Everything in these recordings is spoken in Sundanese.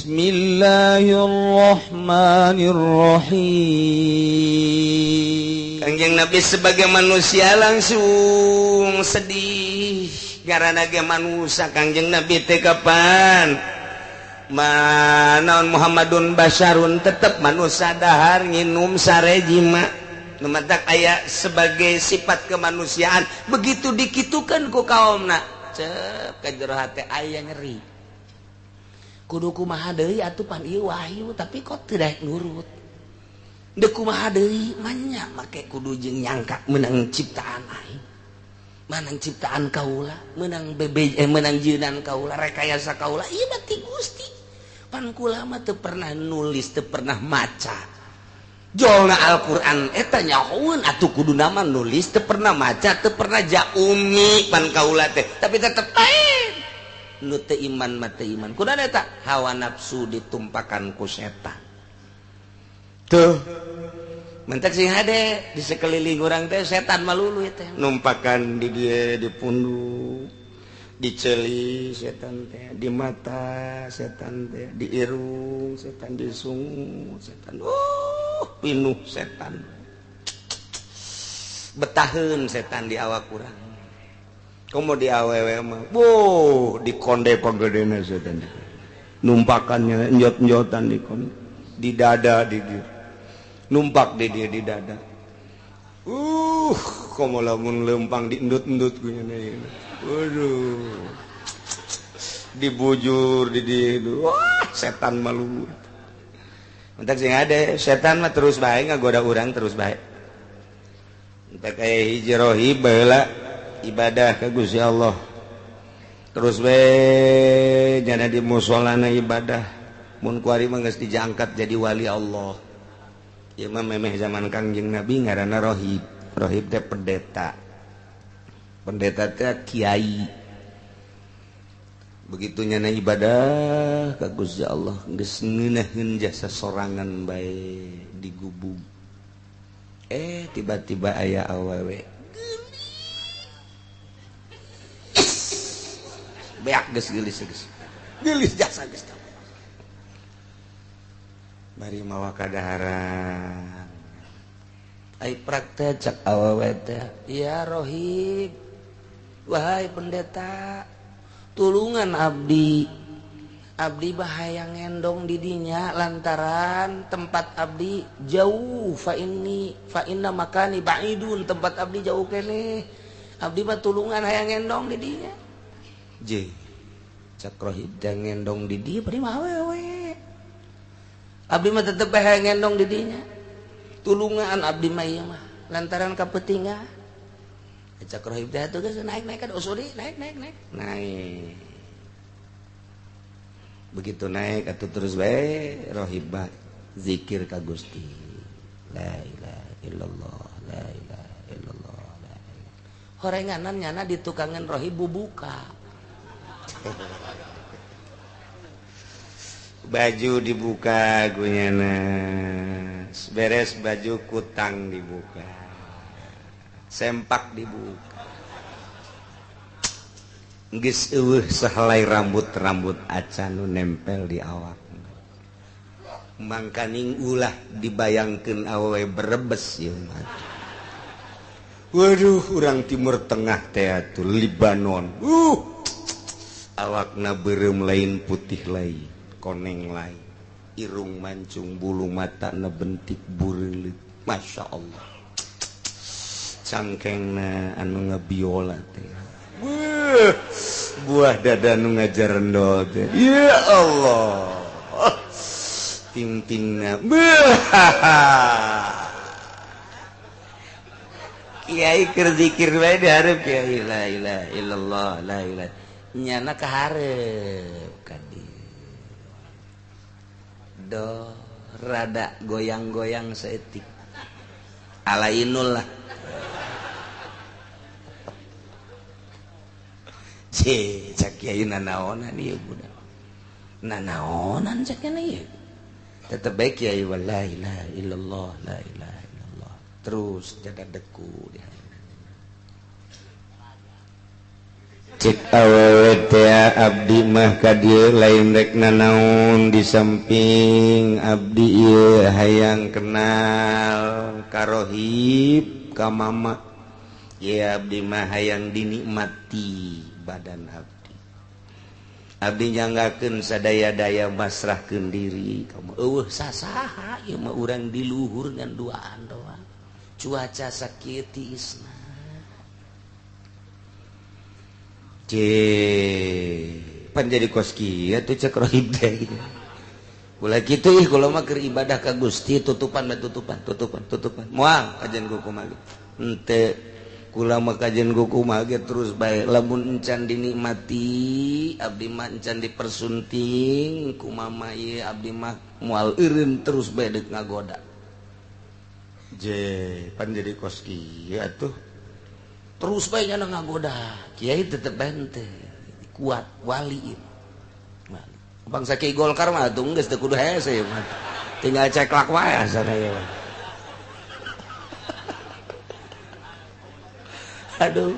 Bismillahirrahmanirrahim. Kangjeng Nabi sebagai manusia langsung sedih karena ge manusia. Kangjeng Nabi teh kapan manaon Muhammadun basyarun tetep manusia dahar nginum sarejima nu matak aya sebagai sifat kemanusiaan begitu dikitukan ku kaumna cep ka jero hate aya nyeri kudu kumaha deui atuh pan ieu wahyu tapi kok teu daek nurut deuk kumaha deui manya make kudu jeung nyangka meunang ciptaan aing manang ciptaan kaula meunang meunang jeunan kaula rekayasa kaula ieu mah ti Gusti pan kula mah teu pernah nulis teu pernah maca jolna Al-Quran eta nyahoeun atuh kudu nama nulis teu pernah maca teu pernah jaumi pan kaula teh tapi tetep lain nu teu iman mah teu iman kunaon eta hawa nafsu ditumpakan ku setan tuh mentek sing hade di sekeliling urang teh setan malulu teh numpakan di dieu di punduh di celi setan teh di mata setan teh di irung setan di sungu setan pinuh setan betaheun setan di awak urang komo di awewe mah di konde pagedena setan numpakannya njot-njotan di konde di dada di dieu numpak di dieu di dada komo lamun lempang di endut-endut ku nya waduh dibujur di dieu setan malu entek sing ade setan mah terus bae ngagoda urang terus bae entek aya hiji rohib baheula ibadah ka Gusti Allah terus bae jana di musholana ibadah mun kuari mah geus dijangkat jadi wali Allah ieu mah memeh zaman Kangjeng Nabi ngaranna rohib rohib teh pendeta pendeta teh kiai begitu nyana ibadah ka Gusti Allah geus ngeunaheun jasa sorangan bae di gubug tiba-tiba aya awewe beak geus geulis jasa geus bari mawa kadaharan ai praktek cak awewe teh ya rohib wahai pendeta tulungan abdi bahaya ngendong didinya lantaran tempat abdi jauh fa inna makani ba'idun tempat abdi jauh kene abdi mah tulungan hayang ngendong didinya je cak rohib teh ngendong di dieu bari mah awewe abdi mah tetep hayang ngendong didinya tulungan abdi mah ieu mah lantaran kapeutingan cak rohib teh atuh geus naik kan usuli naik begitu naik atuh terus bae rohib zikir ka Gusti la ilaha illallah la ilaha illallah la ilaha horenganan nyana di tukangan rohib bubuka baju dibuka gunyana beres baju kutang dibuka sempak dibuka geus eueuh sahelai rambut acan nu nempel di awak mangkaning ulah dibayangkeun awewe berebes ieu mah waduh urang timur tengah teh atuh Libanon awakna beureum lain putih lain koneng lain irung mancung bulu matana bentik bureuleuh masya Allah cangkengna anu ngabiola teh buah dada nu ngajarendol teh ya Allah ting-tingna kiai keur zikir bae dihareup kiai la ilaha illallah la ilaha nyana kahareup ka dieu do rada goyang-goyang saeutik ala inul lah cak kiai nanaonan ieu budak nanaonan cak kana ieu tetep bae kiai la ilaha illallah la ilaha illallah terus jaga deku dia cek awewe teh abdi mah ka dieu lain rek nanaon di samping abdi ieu hayang kenal karohib ka mama ya abdi mah hayang dinikmati badan abdi nyanggakeun sadaya-daya masrahkeun diri kamu eueuh sasaha ieu mah urang di luhur ngan duaan doang cuaca sakieu tiisna pan jadi koski ya tuh cek rohib deh ulah gitu ih kalau mah keur ibadah ka Gusti tutupan moal kajian kuku mah ente kula mah kajian kuku mah terus bae lamun encan dinikmati abdi mah encan dipersunting ku mama ieu abdi mah moal eureun terus bae deuk ngagoda pan jadi koski ya tuh terus bae nya ngagoda kiai tetep bente kuat wali bangsa Kiai Golkar mah tuh geus teu kudu hese mah tinggal ceklak wae asana ya aduh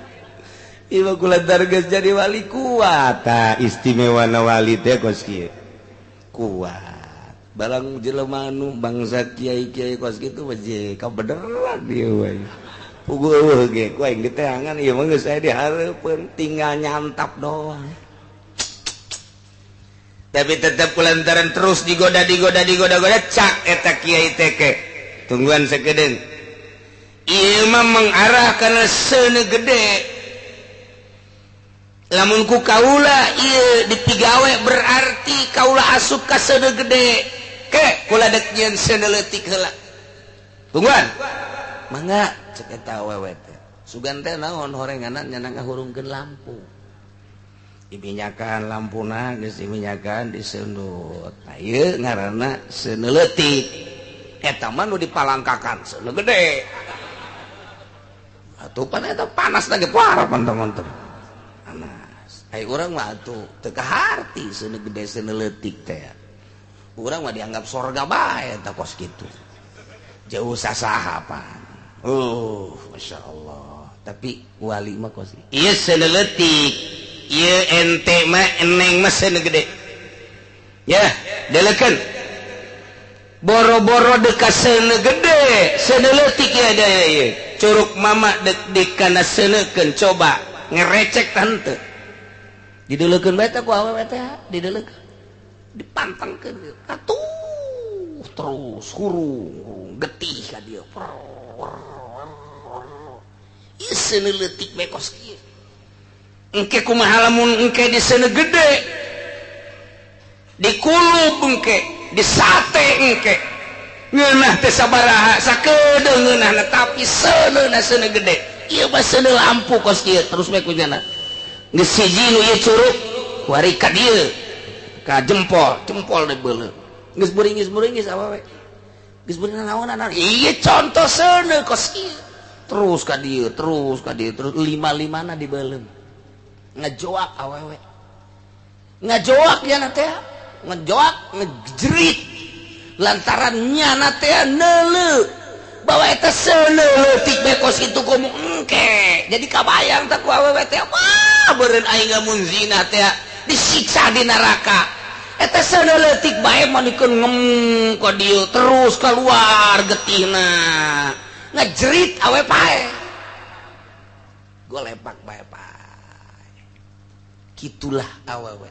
ieu kulantar geus jadi wali kuat istimewana wali teh kos kieu kuat barang jelema nu bangsa kiai-kiai kos kitu mah je kabeneran ieu we puguh ge ku aing diteangan ieu mah geus aya di hareupeun tinggal nyantap doang. Tapi tetap kulantaran terus digoda cak eta kiai teh ke tungguan sakedeung. Ieu mah mengarah kana seuneu gede. Lamun ku kaula ieu dipigawe berarti kaula asup ka seuneu gede. Ke kula dek nyeun seuneu leutik heula. Tungguan. Mangga cek eta awewe teh sugan teh naon horenganan nyana ngahurungkeun lampu diminyakan lampuna geus diminyakan diseundut nah ieu ngaranna seuneu leutik eta mah nu dipalangkakan seuneu gede atuh pan eta panas lagi puara mantap panas ai urang mah atuh teu kaharti seuneu gede seuneu leutik teh urang mah dianggap sorga bae eta kos kitu jauh sasaha pan Masya Allah tapi wali mah kosi iya seneletik iya ente mah eneng mah senegede ya delekan boro-boro dekat senegede seneletik ya daya ya curug mama dek-dekana seneken coba ngerecek tante didelekan beta ku awewe teh didelekan dipantangkeun atuh terus hurung getih ka dieu seuneu leutik bae kos kieu engke kumaha lamun engke di seuneu gede dikulub engke disate engke ngeunah teh sabaraha sakedeung ngeunahna tapi seuneuna seuneu gede ieu mah seuneu lampu kos kieu terus bae ku cenah geus hiji nu ieu curug wari ka dieu ka jempol deui beuleuh geus beringis awewe geus beunang naonan ieu contoh seuneu kos kieu terus ka dieu terus lima-limana dibeuleum ngajoak awewe ngajoak nya teh ngajoak ngejerit lantaran nyana teh neuleuh bahwa eta seuneu leutik bae kos kitu komo engke jadi kabayang teh ku awewe teh wah beureun aing lamun zina teh disiksa di neraka eta seuneu leutik bae mah dikeun ngem ka dieu terus keluar getihna ngejerit awe pae golepak bae pae kitulah awewe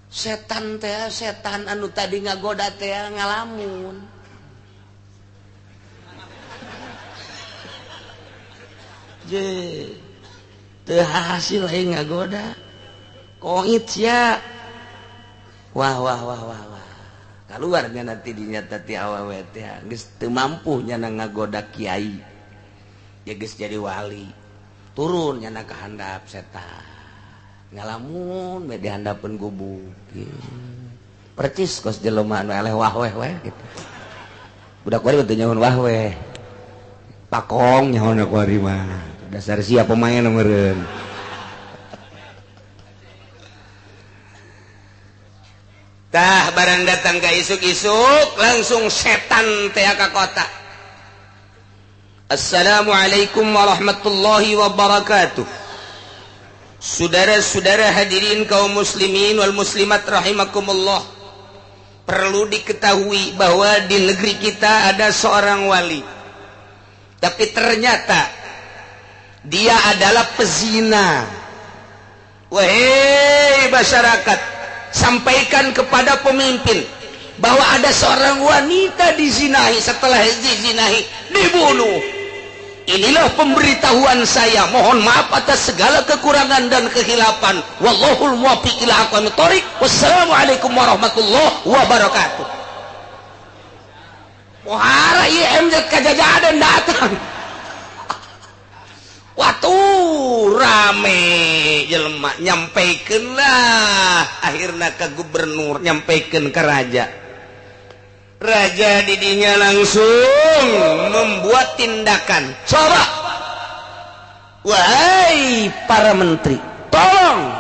setan teh setan anu tadi ngagoda teh ngalamun je teu hasil aing ngagoda koit sia wah keluarnya nanti dinyata ti awewe teh geus teu mampu nyana ngagoda kiai ya geus jadi wali turun nyana ka handap setan ngalamun we dihandapeun gubuk percis kos jelema anu eleh wahweh we gitu budak kuari teu nyaho wahweh pakong nyaho kuari mah dasar sia pemain meureun tah barang datang ke isuk-isuk langsung setan teh ka kota. Assalamualaikum warahmatullahi wabarakatuh. Saudara-saudara hadirin kaum muslimin wal muslimat rahimakumullah, perlu diketahui bahwa di negeri kita ada seorang wali, tapi ternyata dia adalah pezina. Wahai masyarakat, sampaikan kepada pemimpin bahwa ada seorang wanita dizinahi, setelah dizinahi dibunuh. Inilah pemberitahuan saya. Mohon maaf atas segala kekurangan dan kekhilafan. Wallahul muwaffiq ila aqwamit thoriq. Wassalamualaikum warahmatullahi wabarakatuh. Muhara IMZ kajajadan datang. Waktu rame jelema nyampaikeun lah, akhirna ke gubernur, nyampaikeun ke raja. Raja didinya langsung membuat tindakan. Coba, wahai para menteri, tolong,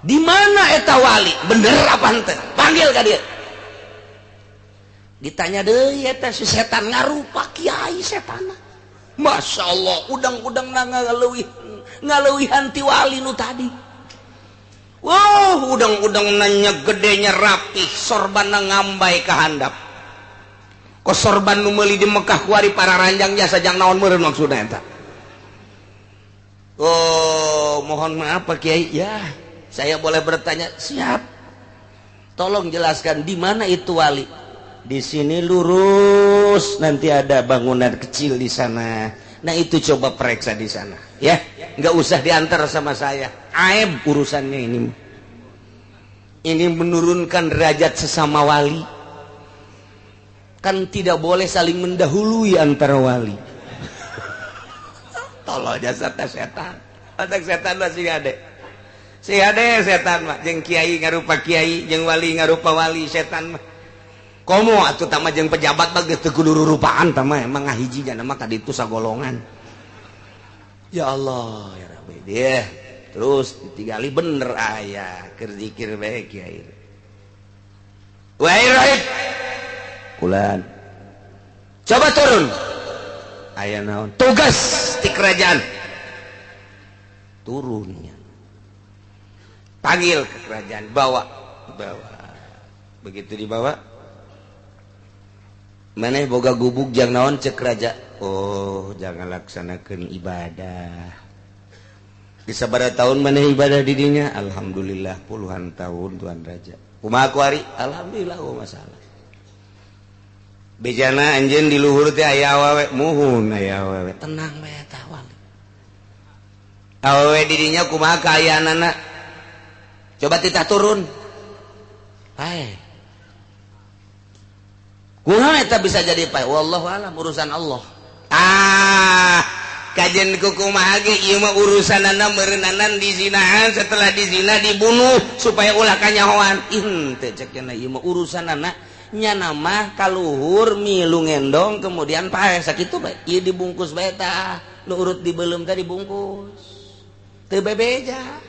di mana eta wali? Bener apa henteu? Panggil ka dia. Ditanya deui eta si setan ngarupa kiai setanna. Masya Allah, udang-udang ngaleuwihan ti wali nu tadi. Wah, udang-udang nanya gedenya rapih, sorbanna ngambai ke handap. Kok sorban nu meuli di Mekah kuari para ranjang jasa jang naon meureun maksudna eta. Oh, mohon maaf Pak Kiai. Ya, saya boleh bertanya? Siap. Tolong jelaskan di mana itu wali. Di sini lurus, nanti ada bangunan kecil di sana. Nah, itu coba periksa di sana, ya. Nggak usah diantar sama saya. Aib urusannya ini. Ini menurunkan derajat sesama wali. Kan tidak boleh saling mendahului antara wali. Tolong jasa setan. Otak setan masih ada. Si ade setan mah, jeung kiai ngarupa kiai, jeung wali ngarupa wali, setan mah. Komo atuh tama jeung pejabat mah geus teu kudu rurupaan tama, emang ngahijinya nama ka ditu sagolongan. Ya Allah, ya Rabbi. Dia terus ditinggali bener aya, keur zikir bae kiai. Wahai raib, kulan. Coba turun. Aya naon? Tugas di kerajaan. Turunnya. Panggil ke kerajaan, bawa. Begitu dibawa, maneh boga gubuk jang naon cek raja. Oh, jangan laksanakan ibadah. Di sabaraha tahun maneh ibadah di dinya? Alhamdulillah puluhan tahun Tuan Raja. Kumaha kuari? Alhamdulillah oh masalah. Bejana anjeun di luhur teh aya awewe, muhun aya awewe. Tenang bae eta wali. Awewe di dinya kumaha kaayaanana? Coba titah turun. Pae. Kunaon eta bisa jadi pae? Wallahu alam, urusan Allah. Kajen kukumaha ge ieu mah urusanana meureunanan dizinahan, setelah dizina dibunuh supaya ulah kanyahoan. Teu cek cenah ieu mah urusanana nya nama kaluhur milu ngendong kemudian pae sakitu bae. Ieu dibungkus bae tah, nu urut dibeulem teh dibungkus. Teu bebeja.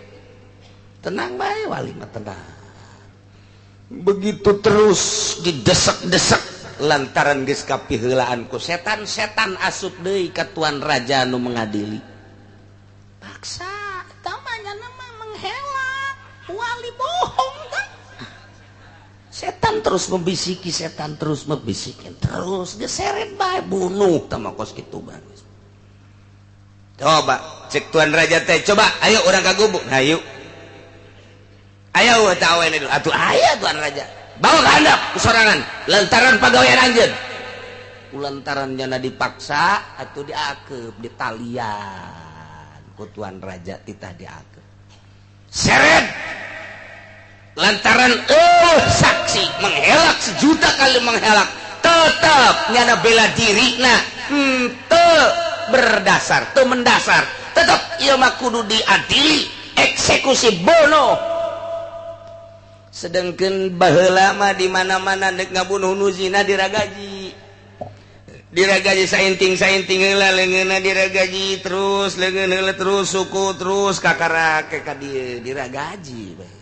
Tenang bae wali mah tenang. Begitu terus didesak-desak lantaran geus kapiheulaan ku setan-setan asup deui ka tuan raja nu mengadili. Paksa tamanya nama menghelak, wali bohong kan. Setan terus membisiki, setan terus membisikin, terus geseret bae bunuh tama kos kitu bagus. Coba cek tuan raja teh, coba ayo urang ka gubuk. Hayu. Ayo tawen itu. Atuh aya tuan raja. Bawa ke handap sorangan lantaran pagawean anjeun. Lantaran nyana dipaksa atuh diakeup ditalian ku tuan raja titah diakeup. Seret. Lantaran saksi menghelak sejuta kali menghelak tetap nyana bela dirina teu berdasar, teu mendasar. Tetap ieu mah kudu diadili, eksekusi bunuh. Sedangkan baheula mah di mana-mana deuk ngabunuh nu zina diragaji. Diragaji sainting-sainting heula leungeunna diragaji terus leungeun heula terus suku terus kakarak ka dieu diragaji bae.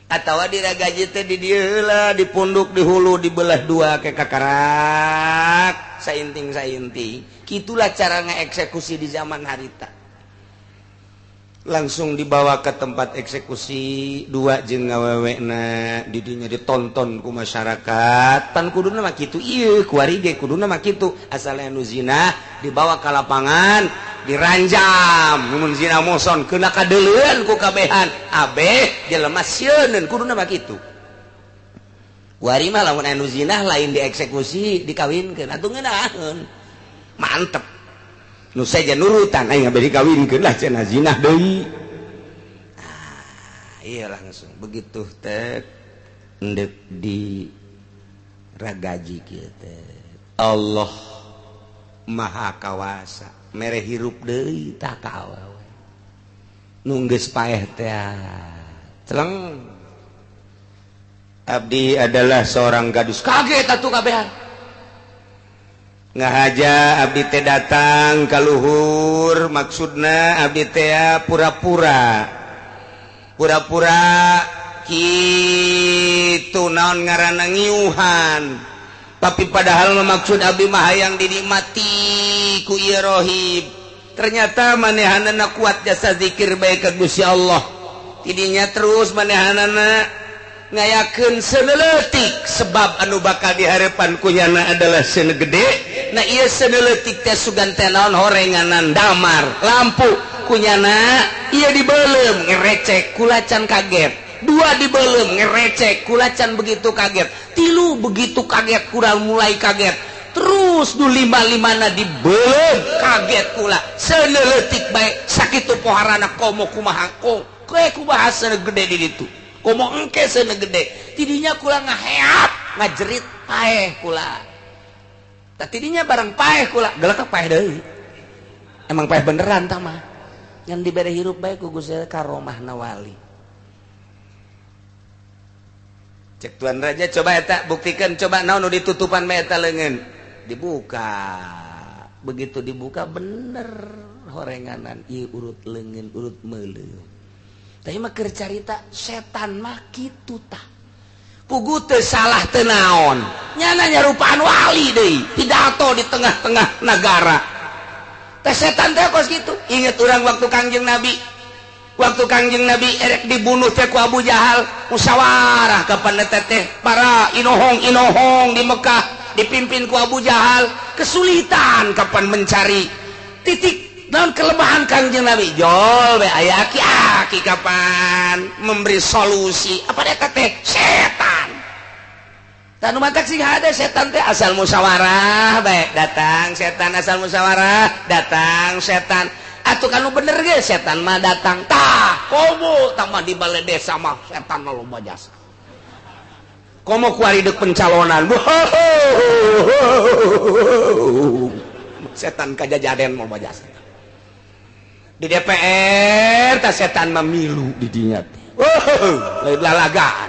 Atawa diragaji teh di dieu heula di punduk di hulu dibelah dua ke kakarak sainting-sainting. Kitulah cara ngaeksekusi di zaman harita. langsung dibawa ke tempat eksekusi 2 jeung ngawewena didinya ditonton ku masyarakat pan kuduna mah kitu ieu kuari ge kuduna mah kitu asalna nu zina dibawa ka lapangan diranjam mun zina moson keuna kadeuleuan ku kabehan abeh jelema sieun kuduna mah kitu kuari mah lamun anu zina lain dieksekusi dikawinkeun atuh ngeunaheun mantep nu saja nurutan aing abdi dikawinkeun lah cenah zinah deui iya langsung begitu teh endek di ragaji kieu teh Allah Maha Kawasa mere hirup deui tah ka awewe nu geus paeh teh celeng abdi adalah seorang gadis kaget atuh kabehan ngahaja abdi teh datang ka luhur maksudna abdi teh pura-pura kitu naon ngaranna ngiuhan tapi padahal maksud abdi mah hayang dinikmati ku ieu rohib ternyata manehanana kuat jasa zikir bae ka Gusti Allah tidinya terus manehanana ngayakeun seuneuletik sebab anu bakal dihareupan kunyana adalah seuneu gede nah ieu seuneuletik teh sugan teh naon horenganan damar lampu kunyana ieu dibeuleum ngerecek kulacan kaget 2 dibeuleum ngerecek kulacan begitu kaget 3 begitu kaget kurang mulai kaget terus nu 5-5na dibeuleum kaget kula seuneuletik bae sakitu poharana komo kumaha koe kumaha seuneu gede di ditu komo engke seuneu gede tidinya kula ngaheap ngajerit paeh kula tah tidinya barang paeh kula geuleuh paeh deui emang paeh beneran tah mah ngan dibere hirup bae ku Gusti karomahna wali cek Tuan Raja coba eta buktikeun coba naon nu ditutupan bae eta leungeun dibuka begitu dibuka bener horenganan ieu urut leungeun urut meuleuh tapi mah keur carita setan mah kitu tah pugu teu salah teu naon nyana nyarupaan wali deui pidato di tengah-tengah negara teh setan teh kos kitu inget urang waktu Kangjeng Nabi erek dibunuh teh ku Abu Jahal musyawarah kapan teh para inohong di Mekah dipimpin ku Abu Jahal kesulitan kapan mencari titik naon kelebahan Kangjeng Nabi jol we aya aki-aki kapan memberi solusi apa eta teh setan tanu matak sing hade setan teh asal musyawarah bae datang setan asal musyawarah datang setan atuh kanu bener ge setan mah datang tah komo tah mah di balai desa mah setan loba jasa komo kuari deuk pencalonan setan kajajaden loba jasa di DPR tak setan memilu di dinya lain lalagaan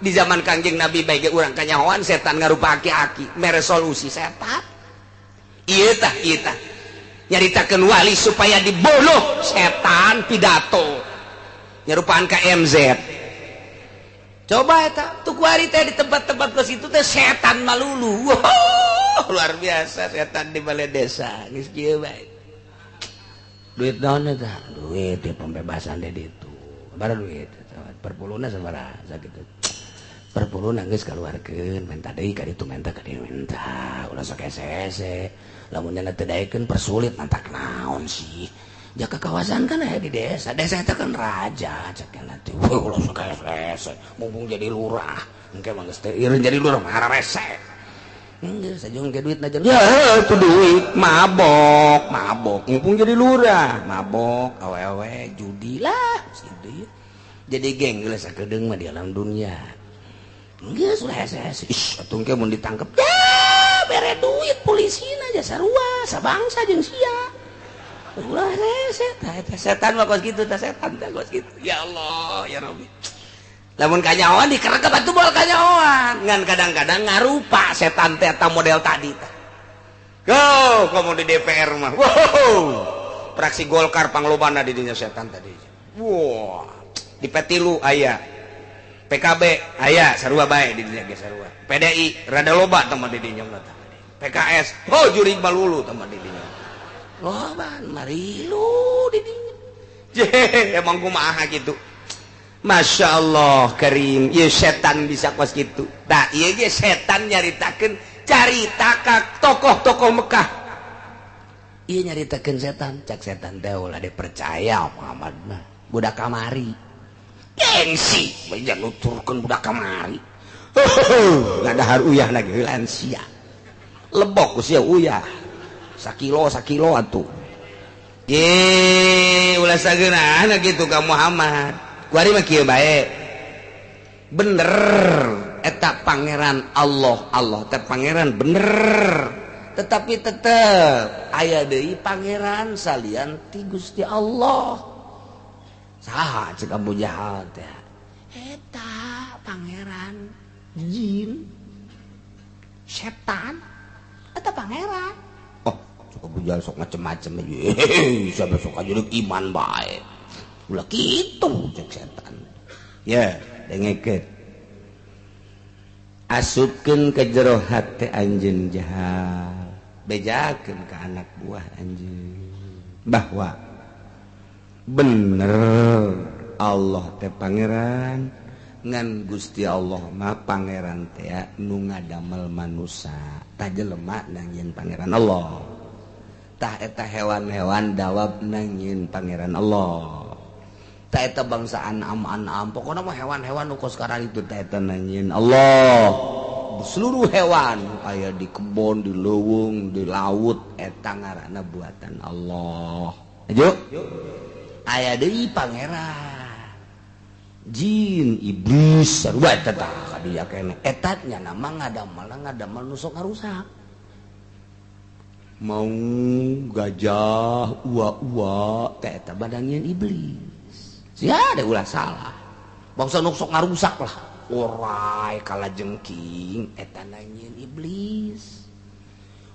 di zaman Kangjeng Nabi baik urang kanyahoan setan ngarupa aki-aki mere solusi setan ieu tah nyaritakeun wali supaya dibunuh setan pidato nyarupaan ka MZ coba eta tuh kuari teh di tempat-tempat ke situ teh setan malulu luar biasa setan di balai desa geus kieu bae duit naon eta duit di pembebasan deh itu bara duit perpuluna sabaraha sakitu perpuluna geus kaluarkeun menta deui ka ditu menta ka dieu menta ulah sok ese lamun nya teu daekeun persulit mantak naon sih jaka kawasan kan aya di desa eta kan raja cekeun teh ulah sok ese mumpung jadi lurah engke mah geus teu ireun jadi lurah mah rese enggak sajung ke duit aja ya itu duit mabok mumpung jadi lurah mabok awewe judi lah gitu ya jadi geng geus sakedeung mah di alam dunia enggak sudah SS ish atuh ke mun ditangkep ya bere duit polisina aja sarua sabangsa jeung sia ulah rese tah eta setan mah kos kitu tah setan tah kos kitu ya Allah ya Rabbi lamun kanyahoan dikerekep atuh moal kanyahoan ngan kadang-kadang ngarupa setan teh eta model tadi tah go komo di DPR mah wow praksi Golkar panglobana di dinya setan tadi wah di Petilu aya PKB aya sarua bae di dinya ge sarua PDI rada loba teh di dinya tah PKS juri balulu teh di dinya loba marilu di dinya emang kumaha gitu. Masya Allah Karim, ya setan bisa kos gitu. Nah iya ge setan nyaritakeun carita ka tokoh-tokoh Mekah. Iya nyaritakeun setan, cak setan teh ulah dipercaya Muhammad mah. Budak kamari. Gengsi, bae nuturkeun budak kamari. Ngadahar uyah lagi lansia. Lebok usia uyah. Sakilo atuh. Ye, ulah sageunana gitu ka Muhammad. Kuari mah kieu bae. Bener eta pangeran Allah teh pangeran bener. Tetapi tetep aya deui pangeran salian ti Gusti Allah. Saha ceuk Abu Jahal teh? Eta pangeran jin. Setan eta pangeran. Oh, sok Abu Jahal sok macem-macem aja. Siapa sok aja iman bae. Ulah kitu cek setan. Ya, dengekeun. Asupkeun ka jero hate anjeun Jahal. Bejakeun ka anak buah anjeun bahwa bener Allah teh pangeran ngan Gusti Allah mah pangeran teh nu ngadamel manusia. Tah jelema nangieun pangeran Allah. Tah eta hewan-hewan dawab nangieun pangeran Allah. Ta eta bangsaan am-anam pokokna mah hewan-hewan nu kos sekarang itu ta eta nanyin Allah. Seluruh hewan aya di kebon, di leuweung, di laut eta ngaranna buatan Allah. Ayo. Aya deui pangeran. Jin, iblis, sarua eta tah kadieu keneh. Eta nya nama ngadamel nu sok ngarusak. Mau gajah, ua-ua, ta eta badannya iblis. Ya ada ulah salah bangsa nuk sok ngarusak lah orai kala jengking eta nanyeun iblis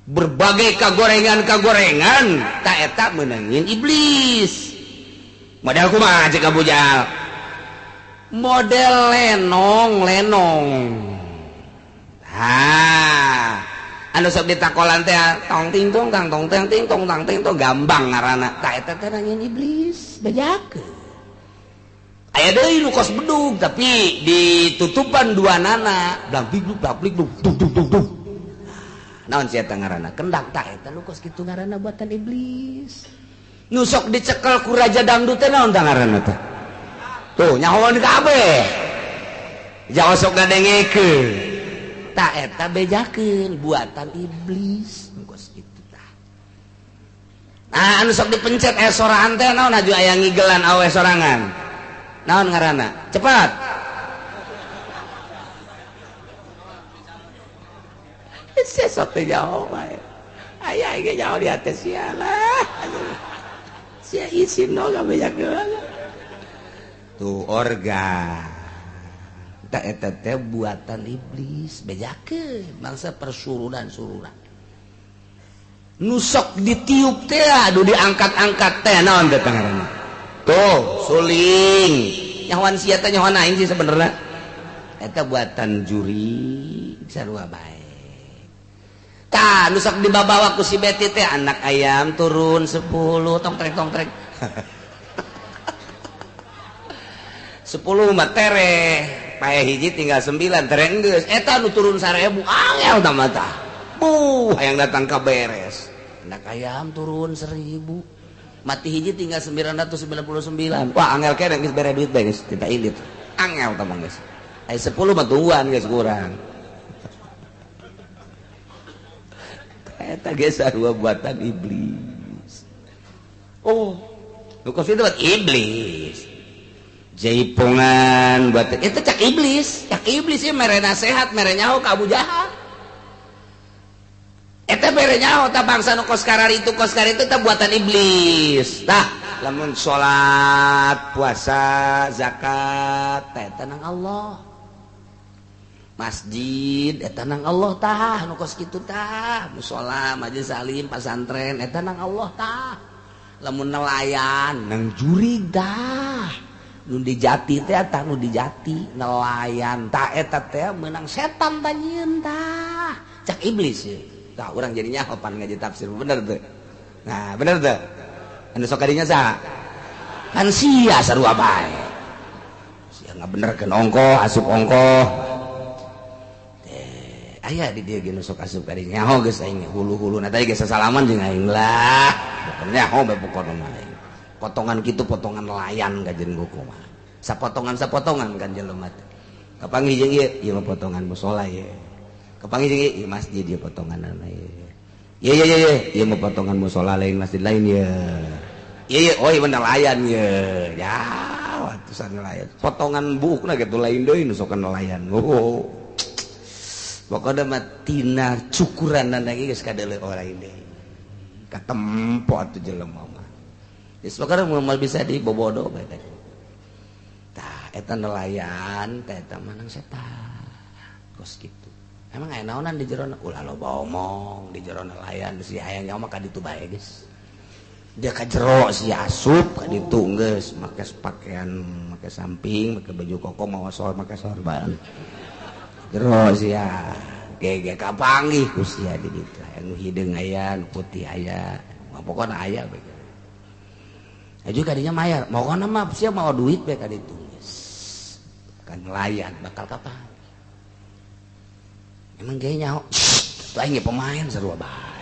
berbagai kagorengan tak eta menangin iblis model kumaha cek Abu Jahal model lenong anu sok ditakolan teh tong ting tong tang tong tang ting tong tang ting tong gambang ngaranna tak eta teh nanyeun iblis bejakeun. Aya deui nu kos bedug tapi ditutupan dua nana blablik dug dug. Naon sia eta ngaranna? Kendak ta eta nu kos kitu ngaranna buatan iblis. Nu sok dicekel ku raja dangdut teh naon ta ngaranna teh? Tuh nyahoan kabeh. Jawa sok ngadengekeun. Ta eta bejakeun buatan iblis nu kos kitu tah. Nah anu sok dipencet sorangan teh naon aju aya ngigelan awe sorangan. Naon ngaranna? Cepat. Sesok teh jauh bae. Aya ge jauh di atas sia lah. Sia isim no gabejakeun. Tuh organ. Ta eta teh buatan iblis, bejakeun bangsa persurunan. Nu sok ditiup teh adu diangkat-angkat teh naon teh ngaranna? Tuh suling nyawan sia teh nyawan aing sih sebenarnya eta buatan juri sarua bae tah nu sok dibawa ku si Betty teh anak ayam turun 10 tong trek 10 mah tereh pae hiji tinggal 9 tereh geus eta nu turun 1000 angel tah mah tah hayang datang ka beres anak ayam turun 1000 mati hiji tinggal 999. Wah angel kene geus bere duit bae geus tinta ilit. Angel tah geus. Aya 10 mah tungguan geus kurang. Eta geus sarua buatan iblis. Oh, nu kos itu buat iblis. Jaipongan buat itu cak iblis. Cak iblis ieu mere nasehat, mere nyaho ka Abu Jahal. Eta bere nyaho ta bangsa nu kos karar itu teh buatan iblis. Tah lamun salat, puasa, zakat teh eta nang Allah. Masjid eta nang Allah tah nu kos kitu tah. Mushola, majelis salim, pasantren eta nang Allah tah. Lamun nelayan nang jurig tah. Nu di jati teh tah nu di jati nelayan tah eta teh meunang setan tah nyieun tah. Cak iblis ye. Tah urang jadinya hopan ngaji tafsir bener tuh. Nah bener tuh anu sok kadinya saha kan sia sarua bae sia ngabenerkeun ongkoh asup ongkoh aya di dieu ge nu sok asup ka dieu nyaho geus aing hulu-huluna tadi geus sasalaman jeung aing lah nyaho bae pokona mah potongan kitu potongan nelayan kajen buku mah sapotongan kan jelema teh kapanggih jeung ieu ieu mah potongan mushola ye kapanggih jeung ieu masjid ieu potonganna ye ieu mah potongan mushola lain masjid lain ye iya oh iya bener nelayan ya watusan nelayan potongan buukna gitu lain deui nu sok nelayan pokoknya mah tina cukuran lagi geus kadeuleu lain deui katempo atuh jelema mah geus pokona moal bisa dibobodo bae teh tah eta nelayan teh eta manang setan kos kitu emang aya naonan di jerona ulah loba omong di jerona nelayan si aya nyawa mah ka ditu bae geus dia ka jero si asup ka ditu geus make pakaian make samping make baju koko mawa make sorban jero sia ge kapanggih ku sia di ditu anu hideung aya nu putih aya pokona aya bae aju kadinya mayar mokona mah sia mawa duit bae ka ditu geus kan nelayan bakal kapan emang ge nyaho tuh aing pemain sarua bae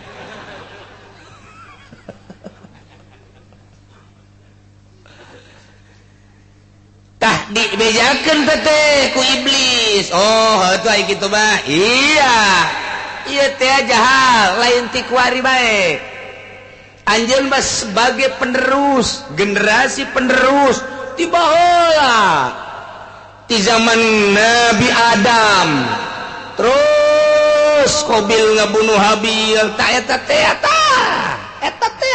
dibejakeun teh ku iblis oh itu aya kitu mah iya ieu teh jahal lain ti kuari bae anjeun mah sebagai penerus generasi penerus ti baheula ti zaman Nabi Adam terus Qabil ngabunuh Habil ta eta teh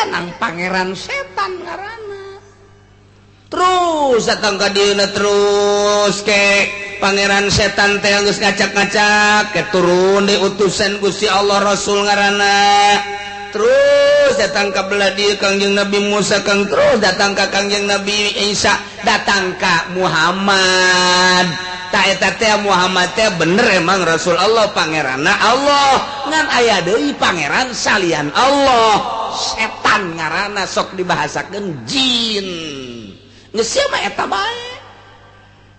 nang pangeran setan ngaranna terus datang ka dieuna terus ke pangeran setan teh geus ngacak-ngacak ke turun di utusan Gusti Allah Rasul ngaranna terus datang ka belah dieu Kangjeng Nabi Musa kang terus datang ka Kangjeng Nabi Isa datang ka Muhammad ta eta teh Muhammad teh bener emang Rasul Allah pangeranna Allah ngan aya deui pangeran salian Allah setan ngaranna sok dibahasakeun jin geus sia mah eta bae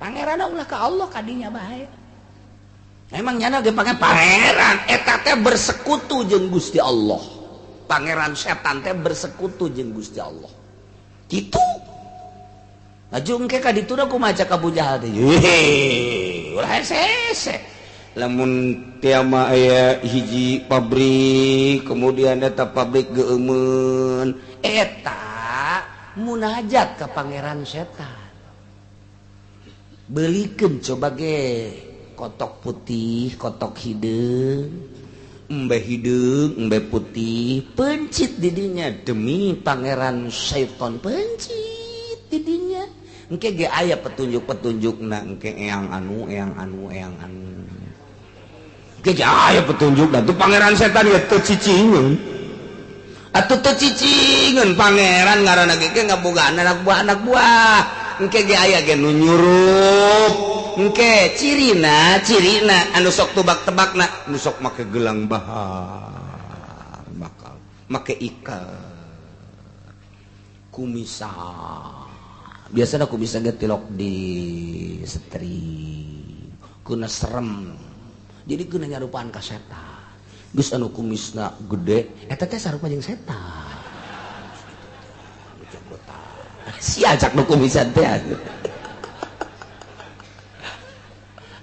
pangeranna ulah ka Allah kadinya bae emang nyana ge pangeran eta teh bersekutu jeung Gusti Allah pangeran setan teh bersekutu jeung Gusti Allah kitu aju engke ka ditu da kumaha cak Abu Jahal teh ulah hese lamun tieu mah aya hiji pabrik kemudian eta pabrik geumeun eta munajat ke pangeran setan belikeun coba ge kotok putih kotok hideung embe putih pencit didinya demi pangeran setan pencit didinya engke ge aya petunjuk-petunjukna engke eyang anu engke ge aya petunjukna tuh pangeran setan ge teu cicingeun atuh teu cicingeun pangeran ngaranna ge ngabogaan anak buah engke ge aya ge nu nyurup engke cirina anu sok tebak-tebakna nu sok make gelang bahar bakal make ikat kumisa biasana kumisa ge tilok di setri kuna serem jadi kuna nyarupaan ka setan geus anu kumisna gede eta teh sarupa jeung setan sia cak nu kumisan teh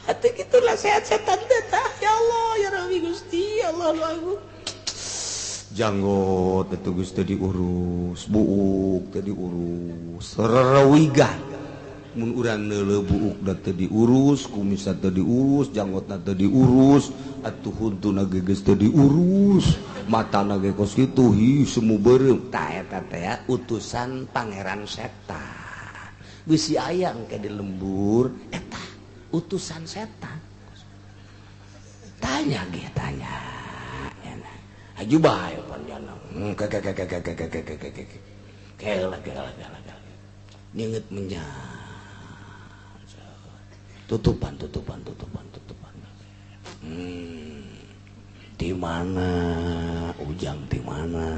atuh kitulah sehat setan teh ya Allah ya Rabbi Gusti Allah aku janggot atuh geus teu diurus buuk teu diurus rerewigan mun urang neuleuh buuk da teu diurus kumis teu diurus janggotna teu diurus atuh huntuna ge geus teu diurus matana ge kos kitu hi semu beureum tah eta teh utusan pangeran setan geus aya engke di lembur eta utusan setan tanya aju bae panjana kela nginget menyan tutupan di mana ujang di mana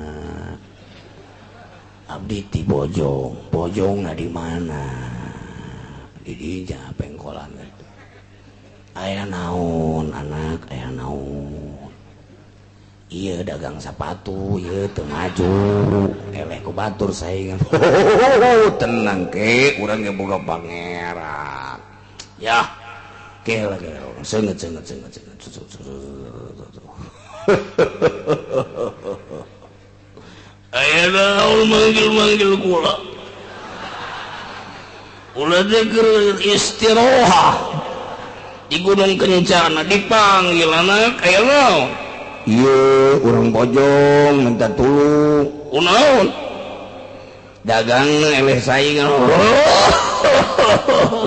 abdi ti Bojong di mana di dinya pengkolan itu aya naon anak aya naon iya dagang sepatu iya teu maju eleh ku batur saingan tenang ke urang ge boga pangeran ya ke lagi senget aya naon manggil kula ulah keur istirahat di Gunung Kencana dipanggil anak aya naon iya urang Bojong minta tulung kunaon dagang eleh saingan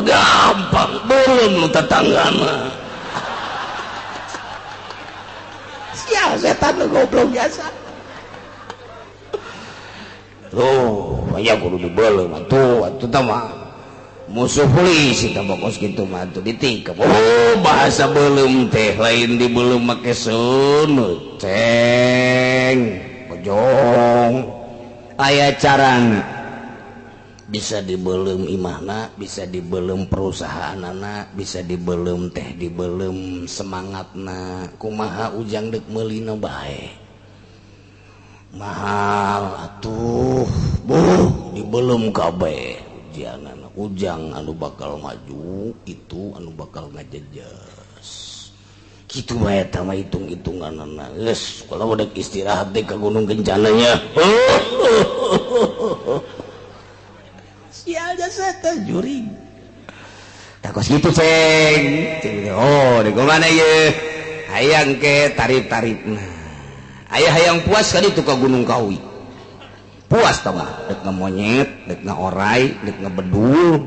gampang belum nu tetanggana sia setan lu goblok biasa tuh aya kudu dibeuleum atuh mah musuh polisi tambah kos kitu mah atuh ditingkep bahasa beuleum teh lain dibeuleum make sunut ceng Bojong aya carana bisa dibelum imahna bisa dibelum perusahaanna bisa dibelum teh dibelum semangatna kumaha ujang dek meulina bae mahal atuh dibelum kabeh ujangan ujang anu bakal maju itu anu bakal ngajejas kitu bae eta mah hitung-hitunganna geus kalau udah istirahat deh ke Gunung Kencana nya sia jasa teh juring takos kitu ceng oh di mana ye hayang ke tarif-tarifna aya hayang puas ka ditu ka Gunung Kawi puas tah mah dek ngamonyet dek ngaorai dek ngabedul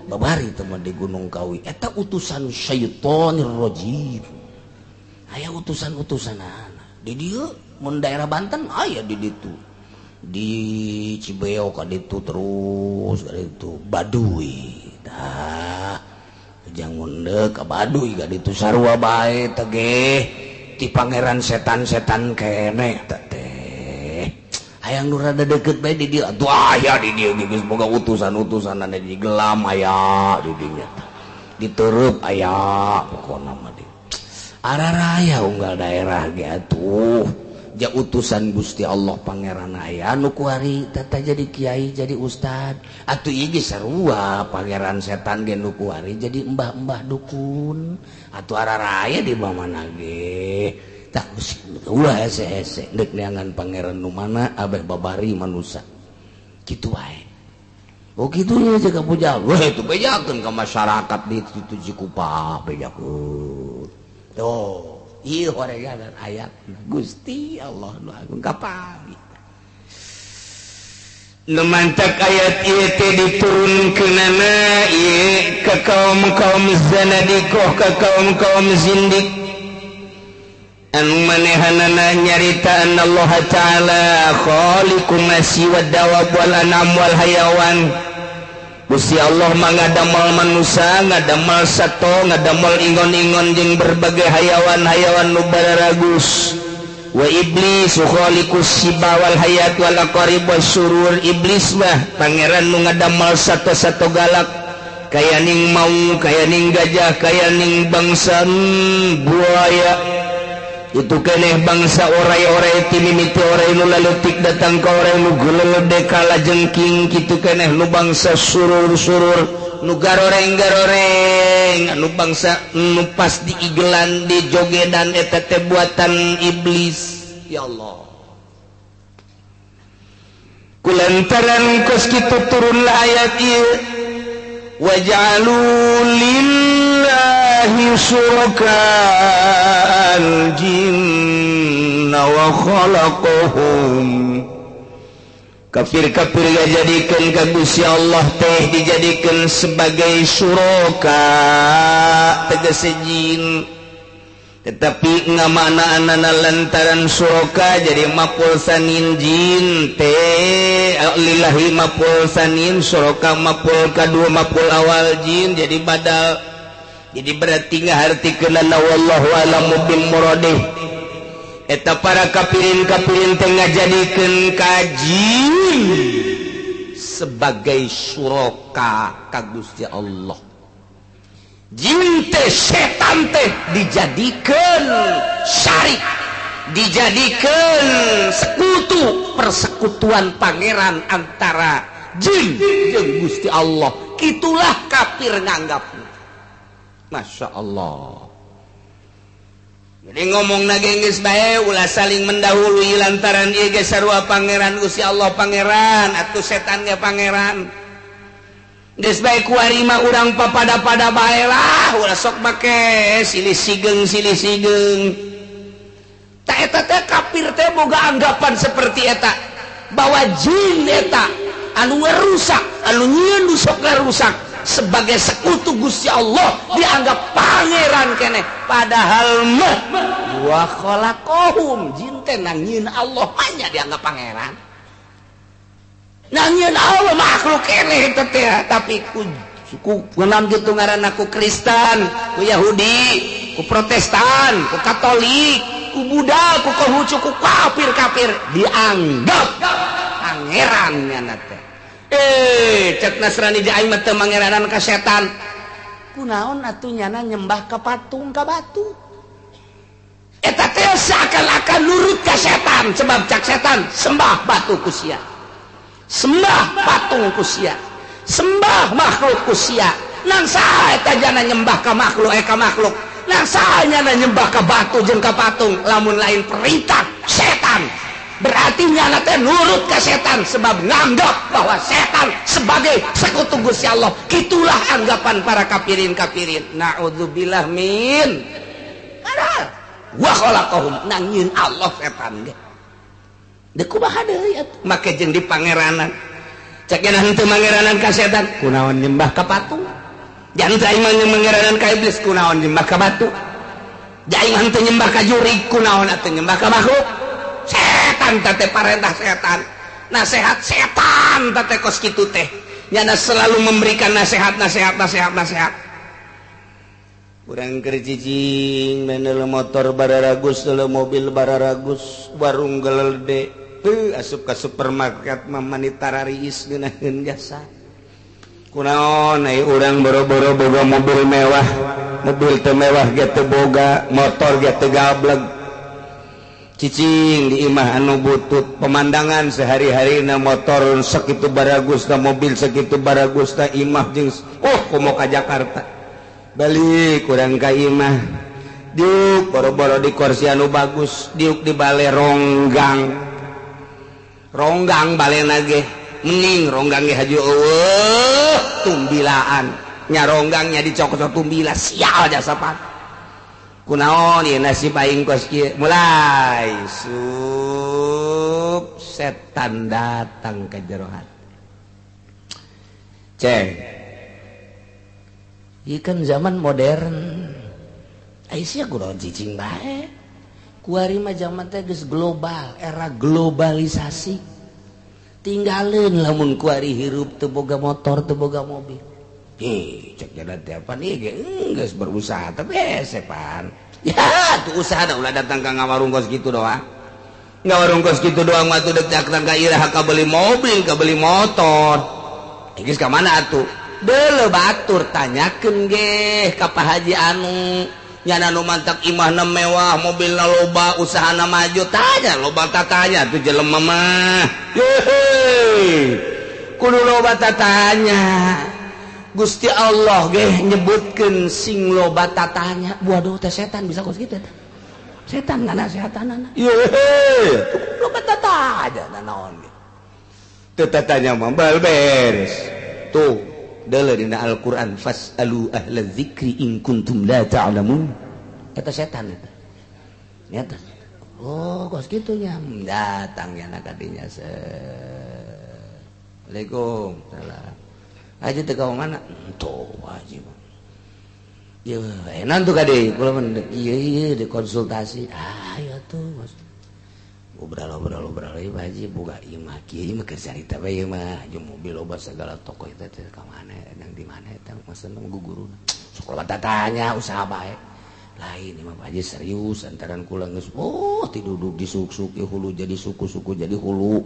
babari teh mah di Gunung Kawi eta utusan syaitonir rajim aya utusan-utusanana di dieu mun daerah Banten aya di ditu di Cibeok ka ditu terus ka ditu Baduy tah ujang mundek ka Baduy ka ditu sarua bae teh ge ti pangeran setan-setan kene teh hayang nu rada deukeut bae di dieu atuh aya di dieu geus boga utusan-utusan anu di gelam aya di dinya diteureub aya pokona mah di araraya unggal daerah ge atuh ja utusan Gusti Allah pangeran aya anu kuari tata jadi kiai jadi ustad atuh ieu ge sarua pangeran setan ge nu kuari jadi mbah-mbah dukun atuh araraya di mana ge tak ulah hese-hese deuk neangan pangeran nu mana abeh babari manusia kitu wae oh kitu nya jaga puja wah itu bejakeun ka masyarakat di situ Cikupa bejakeun tuh ieu horeganan ayat Gusti Allah nu agung kapagi nu mantak ayat ieu teh diturunkeunana ieu ka kaum-kaum zanadiqah ka kaum-kaum zindik anu manehanana nyarita Allah Ta'ala khaliqun nasi wad dawab wal anam wal hayawan Gusti Allah mah ngadamel manusia ngadamel sato ngadamel ingon-ingon jeung berbagai hayawan-hayawan nu bararagus wa iblis khaliqus siba wal hayat wal aqarib wasyurur iblis mah pangeran nu ngadamel sato-sato galak kaya ning maung kaya ning gajah kaya ning bangsa buaya itu keneh bangsa orai-orai ti mimiti orai nu laletik datang ka orai nu gelede kala jengking kitu keneh nu bangsa surur-surur nu garoreng-garoreng anu bangsa nu pas diigelan di jogedan eta teh buatan iblis ya Allah kulantaran kos kitu turunlah ayat ieu waj'alu lillahi syuraka'al jinna wa khalaqahum kafir-kafir dijadikeun ka Gusti Allah teh dijadikeun sebagai syuraka tegese jin tetapi ngamaknaanana lantaran syuraka jadi maf'ul sanin jin teh lillahi maf'ul sanin syuraka maf'ul kadua maf'ul awal jin jadi badal jadi berarti ngahartikeunna wallahu a'lamu bim muradih eta para kapirin-kapirin teh ngajadikeun kaji sebagai suraka ka Gusti Allah. Jin teh setan teh dijadikeun syarik, dijadikeun sekutu, persekutuan pangeran antara jin jeung Gusti Allah. Kitulah kafir nganggapna. Masya Allah. Jadi ngomong nage geus bae ulah saling mendahului lantaran ieu ge sarua pangeran Gusti Allah pangeran atuh setan ge pangeran. Geus bae kuari mah urang papada-pada bae lah ulah sok make silih sigeng ta eta teh kafir teh boga anggapan seperti eta bahwa jin eta anu rusak anu nyieun sok rusak sebagai sekutu Gusti Allah dianggap pangeran keneh, padahal mah wa khalaqahum jin teh nangieun Allah hanya dianggap pangeran, nangieun Allah makhluk keneh eta teh. Tapi ku ngeunaan kitu ngaranna ku Kristen, ku Yahudi, ku Protestan, ku Katolik, ku Buddha, ku Konghucu, ku kafir dianggap pangeran nya teh. Cek Nasrani di aing mah teu mangeranan ka setan. Kunaon atuh nyana nyembah ka patung ka batu? Eta teh seakan-akan nurut ka setan, sebab cak setan sembah batu ku sia. Sembah patung ku sia. Sembah makhluk ku sia. Nang saha eta jana nyembah ka makhluk makhluk. Nang saha nyana nyembah ka batu jeung ka patung lamun lain perintah setan. Berarti nyana teh nurut ke setan sebab nganggap bahwa setan sebagai sekutu Gusti Allah. Itulah anggapan para kafirin. Naudzubillah min kadar wa khalaqahum nangieun Allah setan ge. Deuk kumaha deui atuh make jeung di pangeranan. Cek cenah henteu mangeranan ka setan kunaon nyembah ka patung. Jangan teu aing mangeranan ka iblis kunaon nyembah ka batu. Aing henteu nyembah ka jurig kunaon atuh nyembah ka makhluk. Setan teh parentah setan, nasihat setan teh kos kitu teh nyana selalu memberikan nasihat. Urang keur cicing menel motor bararagus teu mobil bararagus warung gelede asup ka supermarket mah manitarariis ngeunaheun jasa. Kunaon ai urang boro-boro boga mobil mewah, mobil teu mewah ge teu boga, motor ge teu gablek. Cicing di imah anu butut pemandangan sehari-harina motor sakitu baragus na mobil sakitu baragus na imah jeung komo ka Jakarta balik kurang ka imah diuk boro-boro di kursi anu bagus diuk di bale ronggang balena ge mending ronggang ge haju eueuh tumbilaan nya ronggangnya dicokot tumbila sial jasa pan. Kunaon ieu nasib aing kos kieu mulai setan datang ke jero hati. Ceng ieu kan zaman modern ai sia kunaon cicing bae kuari mah zaman teh geus global, era globalisasi. Tinggaleun lamun kuari hirup teu boga motor teu boga mobil. Cek jalan tiapan ieu ge geus berusaha tapi sepan. Ya, tuh usaha dah ulah datang ka ngawarung kos kitu doang. Ngawarung kos kitu doang mah tuh datang ka irah ka beli mobil, ka beli motor. Geus ka mana atuh? Deuleu batur tanyakeun ge ka Pak Haji anu nyana nu mantap imahna mewah, mobilna loba, usahana maju, tanya loba tatanya tuh jelema mah. Kudu loba tatanya. Gusti Allah ge nyebutkeun sing loba tatanya. Waduh teh setan bisa kos kitu teh. Setan ngana setanana. Loba tatanya naon ge. Teu tatanya mah bal beres. Tuh, deuleu dina Al-Qur'an fasalu ahla dzikri in kuntum la ta'lamun. Eta setan eta. Nyata. Oh, kos kitu nya. Datang nya ka dinya Assalamualaikum. Salam. Aja teu ka mana? Tuh wajib. Ya enak tuh kade, kula mah ieu dikonsultasi. Ya tuh Mas. Obrol ieu haji boga ieu mah kieu mah keur carita bae ieu mah jeung mobil loba segala toko eta teh ka mana yang di mana eta mesen guguruna. Sok loba tatanya usaha bae. lain mah Pak Haji serius antaran kula geus ti duduk di suku hulu jadi suku-suku jadi hulu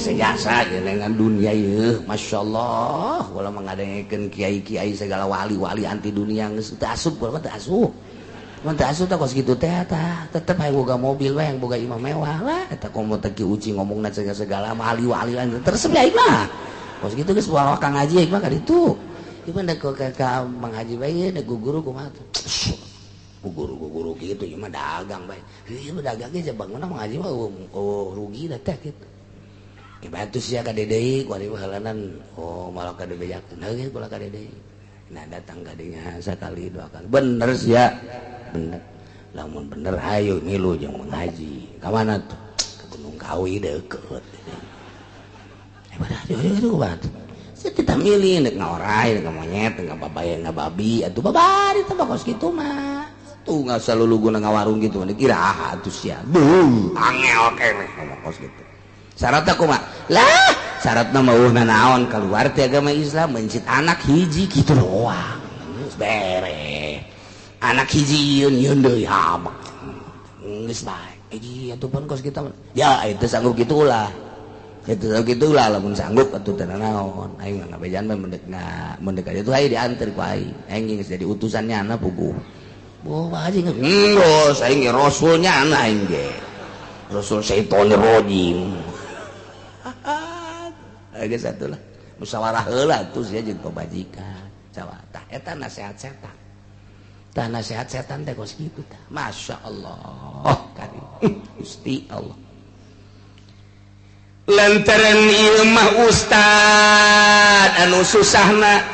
sejasa dengan dunia ieu masyaallah ulah mengadengekeun kiai-kiai segala wali-wali anti dunia geus teu asup ulah teu asup mun teu asup tah kos kitu teh tah tetep hayang boga mobil we hayang boga imah mewah lah eta komo teh ki uci ngomongna segala wali-wali lain tersep ya mah kos kitu geus bawa Kang Haji mah ka ditu gimana kok kakak Mang Haji bae da guru kumaha tuh guru gitu ieu mah dagang bae ieu dagangnya jabang mana Mang Haji mah rugi da teh kitu kibantu sia ka dedeui ku ari halanan malah ka debejakeun heuh kula ka dedeui nah datang ka dinya sakali dua kali bener sia bener lamun bener hayu milu jeung Mang Haji ka mana tuh ka Gunung Kawi deukeut pada itu kumaha kita milih nek ngaorai nek monyet nek babaya nek babi atuh babari teh kos kitu mah tuh nggak usah lulugun ngawarung gitu nek iraha atuh sia angel keneh ngomong kos kitu syaratna kumaha lah syaratna mah naon keluar ti agama Islam mencit anak hiji kitu doang geus bere anak hiji yeun deui hamak geus bae hiji atuh pun kos kita ya itu sanggup kitu ulah itu gitulah lamun sanggup atuh teh naon aing mah ngabejan mah mendekat itu aing diantar ku aing geus jadi utusannya anak puguh Pak Haji geus aing ge rasulnya anak aing ge rasul syaitonir rajim geus atulah musyawarah heula atuh sia jeung pamajikan cawa tah eta nasihat setan tah nasihat setan teh kos kitu tah masyaallah karim Gusti Allah lantaran ieu mah ustad anu susahna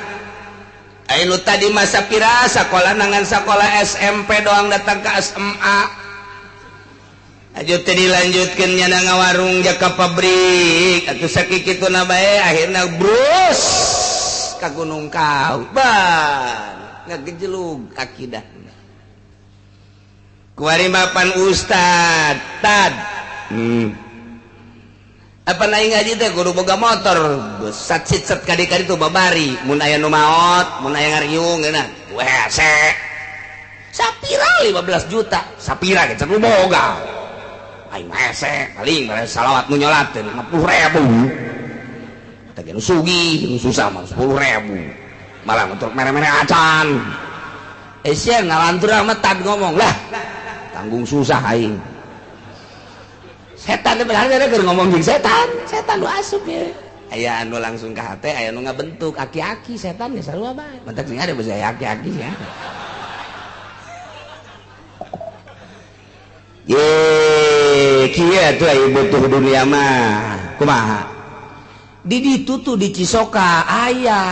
anu tadi masa pira sakola nangan sakola SMP doang datang ke SMA aja teh dilanjutkeun nya ngawarung jaka pabrik atuh sakikituna bae akhirna brus ka Gunung Kawi ban ngagejelug akidahna kuari mapan ustad tad apa naik ngaji teh kudu boga motor sat-sit kadi-kadi tuh babari mun aya nu maot mun aya ngariung geuna wese sapira 15 juta sapira ge cenah boga aing wese paling bare salawat nu nyolateun 50.000 teh nu sugih nu susah mah 10.000 malah untuk mere-mere acan sia ngalantur mah tad ngomong lah tanggung susah aing setan benar keur ngomong jeung setan lu asup ya aya anu langsung ka hate aya anu ngabentuk aki-aki setan ge sarua bae mentek sing ada basa aki-aki ya ye kieu atuh aya butuh dunia mah kumaha di ditu tuh di Cisoka aya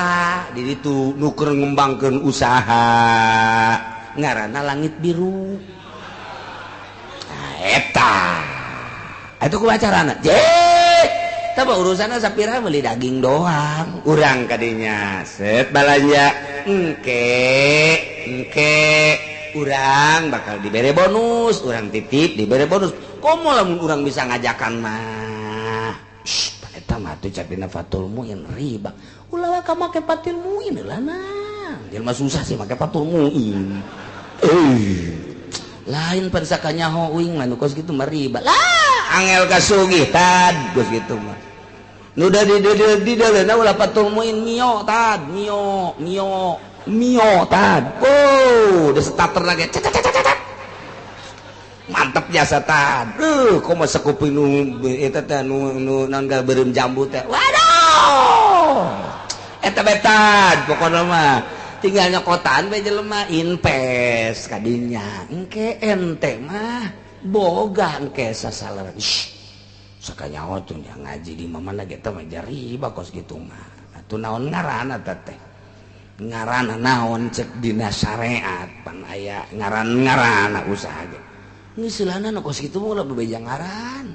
di ditu nu keur ngembangkeun usaha ngaranna Langit Biru eta itu kewacarana tapi urusannya sapira beli daging doang urang kadinya set balanja engke urang bakal dibere bonus urang titip dibere bonus komo lamun urang bisa ngajakan mah eta mah tuh cadina fatul muin riba ulah ka make fatul muin lah nah jelema susah sih make fatul muin lain pensaka nyaho uing mah nu kos kitu mah riba lah angel kasugih tad geus kitu mah nu da di dalenna ulah fatul muin mio tad mio tad da starter lagi mantep jasa tad komo sakupi nu eta teh nu nanggal beureum jambu teh waduh eta betad pokona mah tinggal nyokotan bae jelema invest kadinya engke ente mah boga engke sasaleran sakanyaho tuh ngaji di mana kita mah riba kos kitu mah atuh naon ngaranna teh ngaranna naon cek dina syariat pan aya ngaran-ngaranna usaha ge geus silana nu kos kitu mah bebeja ngaran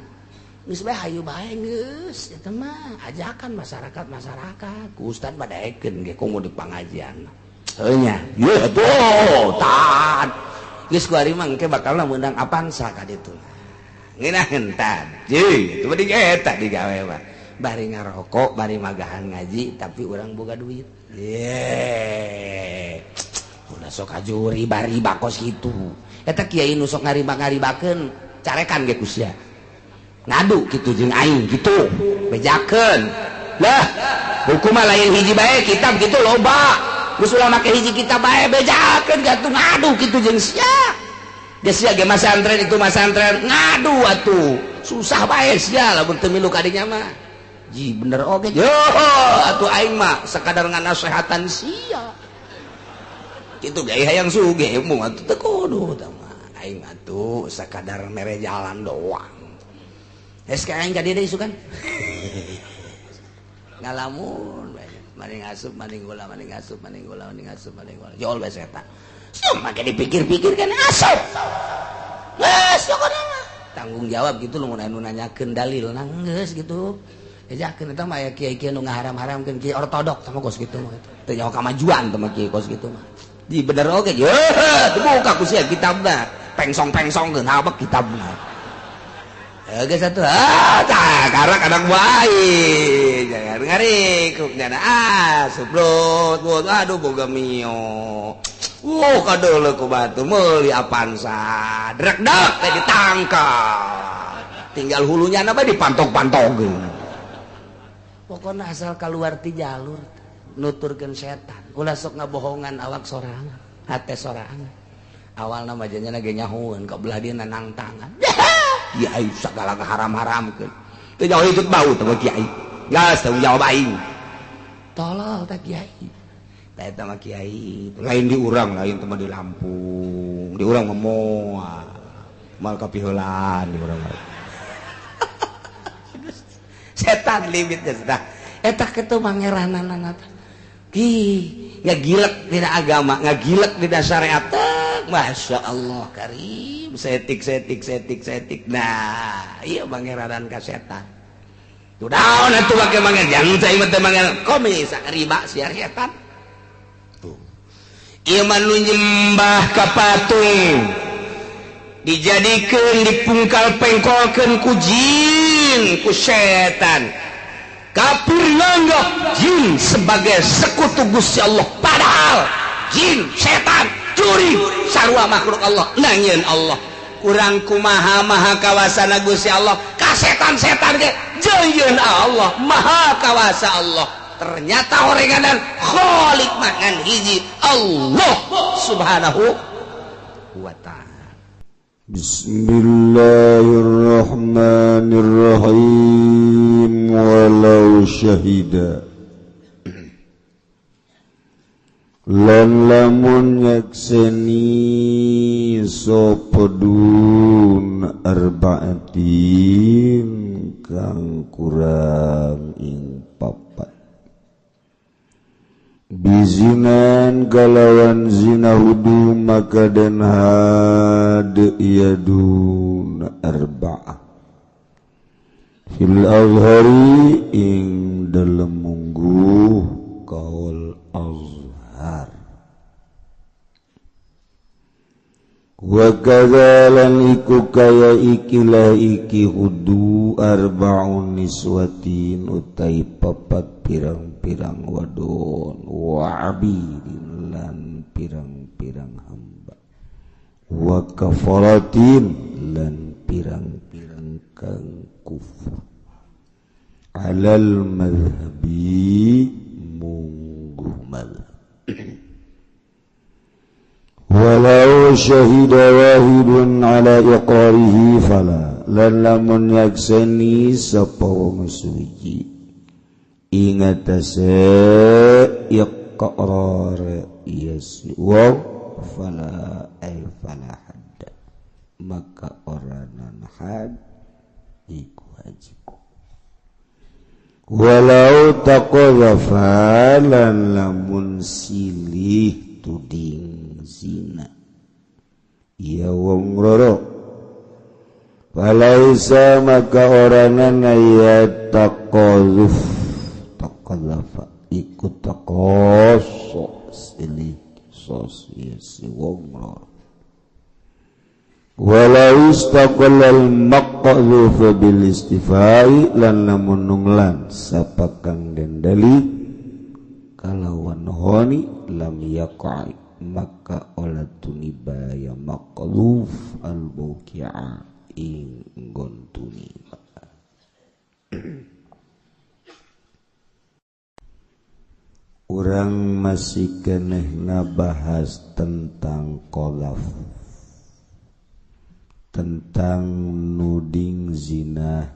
geus bae hayu bae geus eta mah ajakan masyarakat ku ustad badaekeun ge kudu di pangajian heuh nya ye atuh tad geus ku ari mah engke bakalna meundang Avanza ka ditu ngeunah hentan jeung itu mah eta digawe mah bari ngarokok bari magahan ngaji tapi urang boga duit ye sok aju riba kos gitu eta kiai nu sok ngaribakeun carekan ge ku sia ngadu gitu jeung aing gitu bejakeun lah buku mah lain hiji bae kitab gitu loba geus ulah make hiji kitab bae bejakeun gatuh ngadu gitu jeung sia geus sia ge masantren itu masantren ngadu atuh susah bae sia lamun teu milu ka dinya mah ji bener oge yo atuh aing mah sakadar nganasehatan sia kitu ge hayang sugih mung atuh teu kudu tah mah aing atuh sakadar mere jalan doang es ka aing ka dieu deui isukan ngalamun mending asup mending gula mending asup mending gula mending asup mending gula jol bae setan make dipikir-pikir kan asup geus pokona mah tanggung jawab gitu lu mun anu nanyakeun dalil geus gitu ejakeun eta mah aya kiai-kiai nu ngaharam-haramkeun kiai ortodok sama kos gitu mah teu nyaho kamajuan teh mah kiai kos gitu mah di bener oge ye dibuka ku sia kitabna pengsong-pengsongkeun habek kitabna geus atuh tah karak anak bae jangan ngarikuk jana subrut aduh boga mio kadeuleu ku batu meuli Avanza drek-drek teh ditangkap tinggal hulunya apa dipantok-pantogkeun pokoknya asal keluar ti jalur nuturkeun setan ulah sok ngabohongan awak sorangan hate sorangan awalna mah janjana ge nyahoeun ka belah dieu nang tangan kiai sagala haram-haramkeun teu nyaho hitut bau teh kiai geus tanggung jawab aing tolol teh kiai tah eta mah kiai lain di urang lain teh mah di Lampung di urang mah moal mal kapiheulan di urang setan limitnya sudah eta kitu mangeranana ngagilek dina agama ngagilek dina syariat Masya Allah karim setik nah iya mangeranan ka setan tuh daun atuh make mangen jangan cai mah teh mangen komis riba sia setan tuh ieu mah nu nyembah ka patung dijadikeun dipungkal pengkolkeun ku jin ku setan kafir nganggap jin sebagai sekutu Gusti Allah padahal jin setan curi sarua makhluk Allah nangieun Allah urang kumaha maha kawasana Gusti Allah ka setan-setan ge jeung Allah maha kawasa Allah ternyata horenganan khaliq makan hiji Allah subhanahu wa ta'ala. Bismillahirrahmanirrahim walau syahida lan lamun nyakseni sopodun arba'atin kang kurang ing papat bizinan kalawan zina hudu maka dan had yadun arba'ah fil azhari ing dalam mungguh kaul azhar wa kadzalan iku kaya ikilah iki hudu arba'un niswatin utai papat pirang-pirang wadon wa abidin lan pirang-pirang hamba wa kafaratin lan pirang-pirang kang kufur alal madhabi mungguh madhab walau syahida wahidun ala iqarihi fala lan lamun yakseni sapa wong suci ingatase iqrar yasi wa fala ay fala had maka oranan had iku wajib walau taqadhafa lan lamun silih tuding zina ya wong roro walaisa maka oranan ayat taqadhuf taqadhafa ikut taqaso silih sos si wong roro walau istaqallal maqdhuf bil istifai lan lamun nunglan sapa kang dendali kalawan honi lam yaqai maka olah tunibaya maqluf al-buki'a ing nggon tuniba. Urang masih keneh ngabahas tentang qolaf, tentang nuding zina.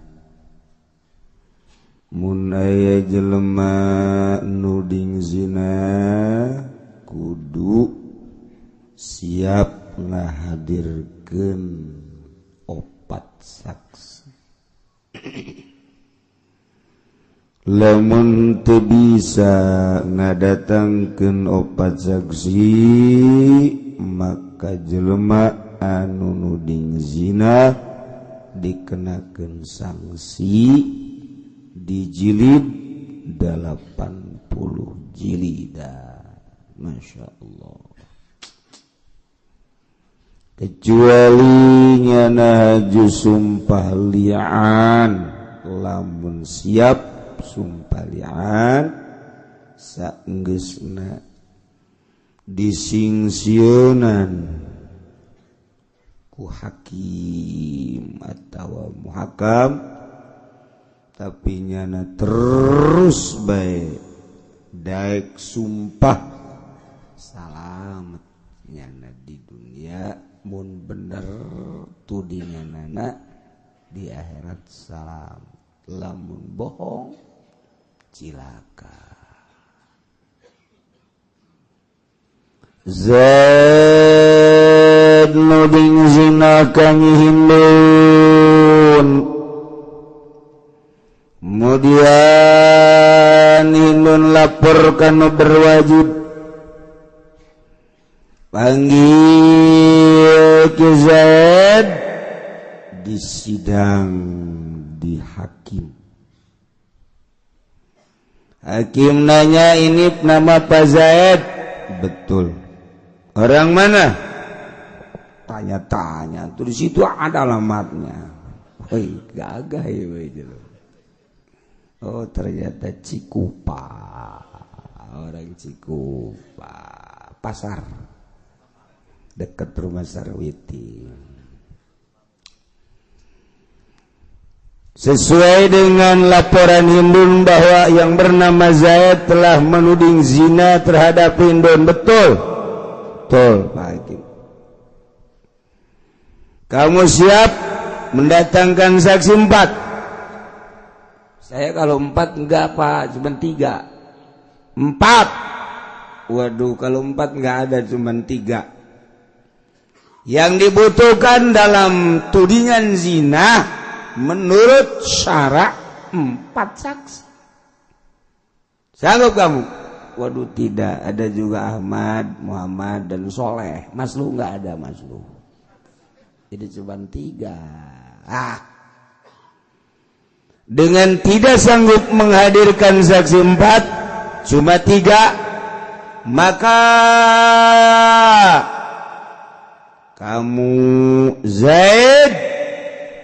Mun aya jelema nuding zina kudu siap ngahadirkeun 4 saksi. Lamun teu bisa ngadatangkeun 4 saksi, maka jelema anu nuding zina dikenakeun sanksi dijilid 80 jilidah. Masya Allah. Kecuali nyana haju sumpah li'an, lamun siap sumpah li'an saenggeusna disingsionan ku hakim atawa muhakam, tapi nyana terus bae daek sumpah salamet nyana di dunia, mun bener tudinganana di akhirat salam, lamun bohong cilaka. Zaid nuding zina kanyihimbun, kemudian hindun lapor kana berwajib, panggil ke Zaid di sidang di hakim. Hakim nanya, ini nama Pak Zaid? Betul. Orang mana? Tanya-tanya. Tuh di situ ada alamatnya. Woi, gagah ya. Oh, ternyata Cikupa. Orang Cikupa. Pasar. Dekat rumah Sarwiti. Sesuai dengan laporan Hindun bahwa yang bernama Zaid telah menuding zina terhadap Hindun. Betul? Betul, Pak Hakim. Kamu siap mendatangkan saksi 4? Saya kalau 4 enggak, Pak, cuma 3. 4. Waduh, kalau 4 enggak ada, cuma 3. Yang dibutuhkan dalam tudingan zina menurut syarak 4 saksi. Sanggup kamu? Waduh, tidak. Ada juga Ahmad, Muhammad, dan Soleh. Masluh nggak ada, Masluh. Jadi cuma 3. Dengan tidak sanggup menghadirkan saksi 4, cuma 3, maka kamu Zaid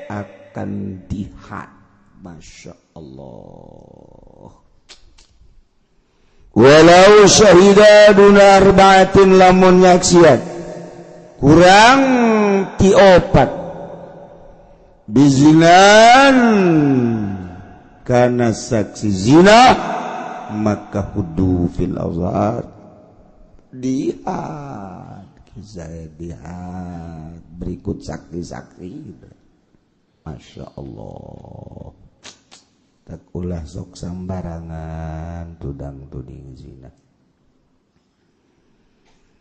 akan dihad. Masya Allah. Walau syahida duna arba'atin, lamun nyaksian kurang ti 4 bizinan karena saksi zina, maka hudu fil azhar dihad. Zaid dihad, berikut saksi-saksi. Masya Allah. Tak ulah sok sambarangan tudang tuding zina.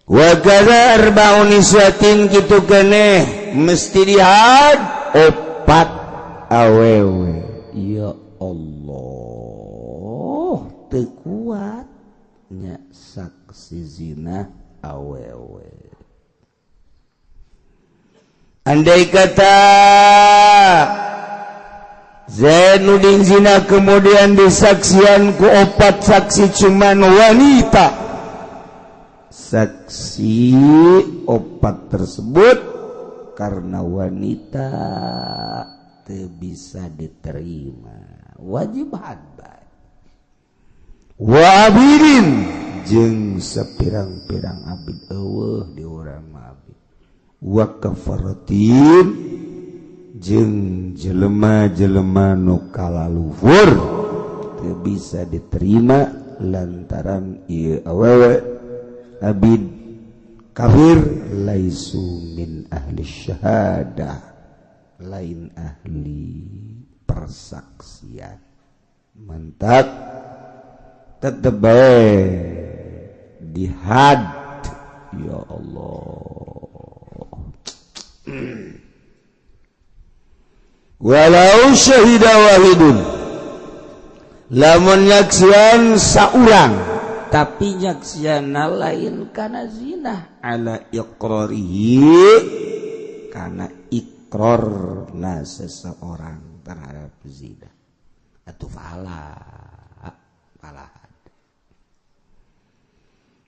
Wa kadza arba'u niswatin, kitu keneh mesti dihad 4 awewe. Ya Allah, teu kuat nya saksi zina awewe. Andai kata Zaid nuding zina kemudian disaksian ku 4 saksi cuman wanita, saksi 4 tersebut karena wanita teu bisa diterima, wajib hadbat. Wa abidin, jeung sapirang-pirang abid eueuh di urang abid wa kafaratin jeung jelema-jelema nu kalaluhur teu bisa diterima lantaran ieu awewe abid kafir laisu min ahli syahadah lain ahli persaksian mantap tetep bae dihad ya Allah walau syahida wahidun lamun nyaksian saurang tapi nyaksianna lain kana zina ala iqrarihi kana iqrarna seseorang terhadap zina atau falah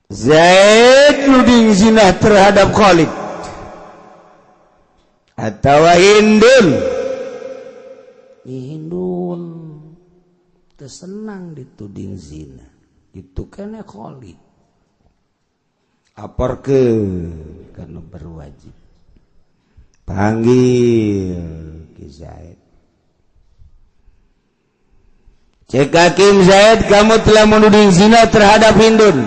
Zaid nuding zina terhadap Khalid atau Hindun tersenang dituding zina itu kena Khalid apor ke karena berwajib panggil ke Zaid cek Hakim Zaid kamu telah menuding zina terhadap Hindun.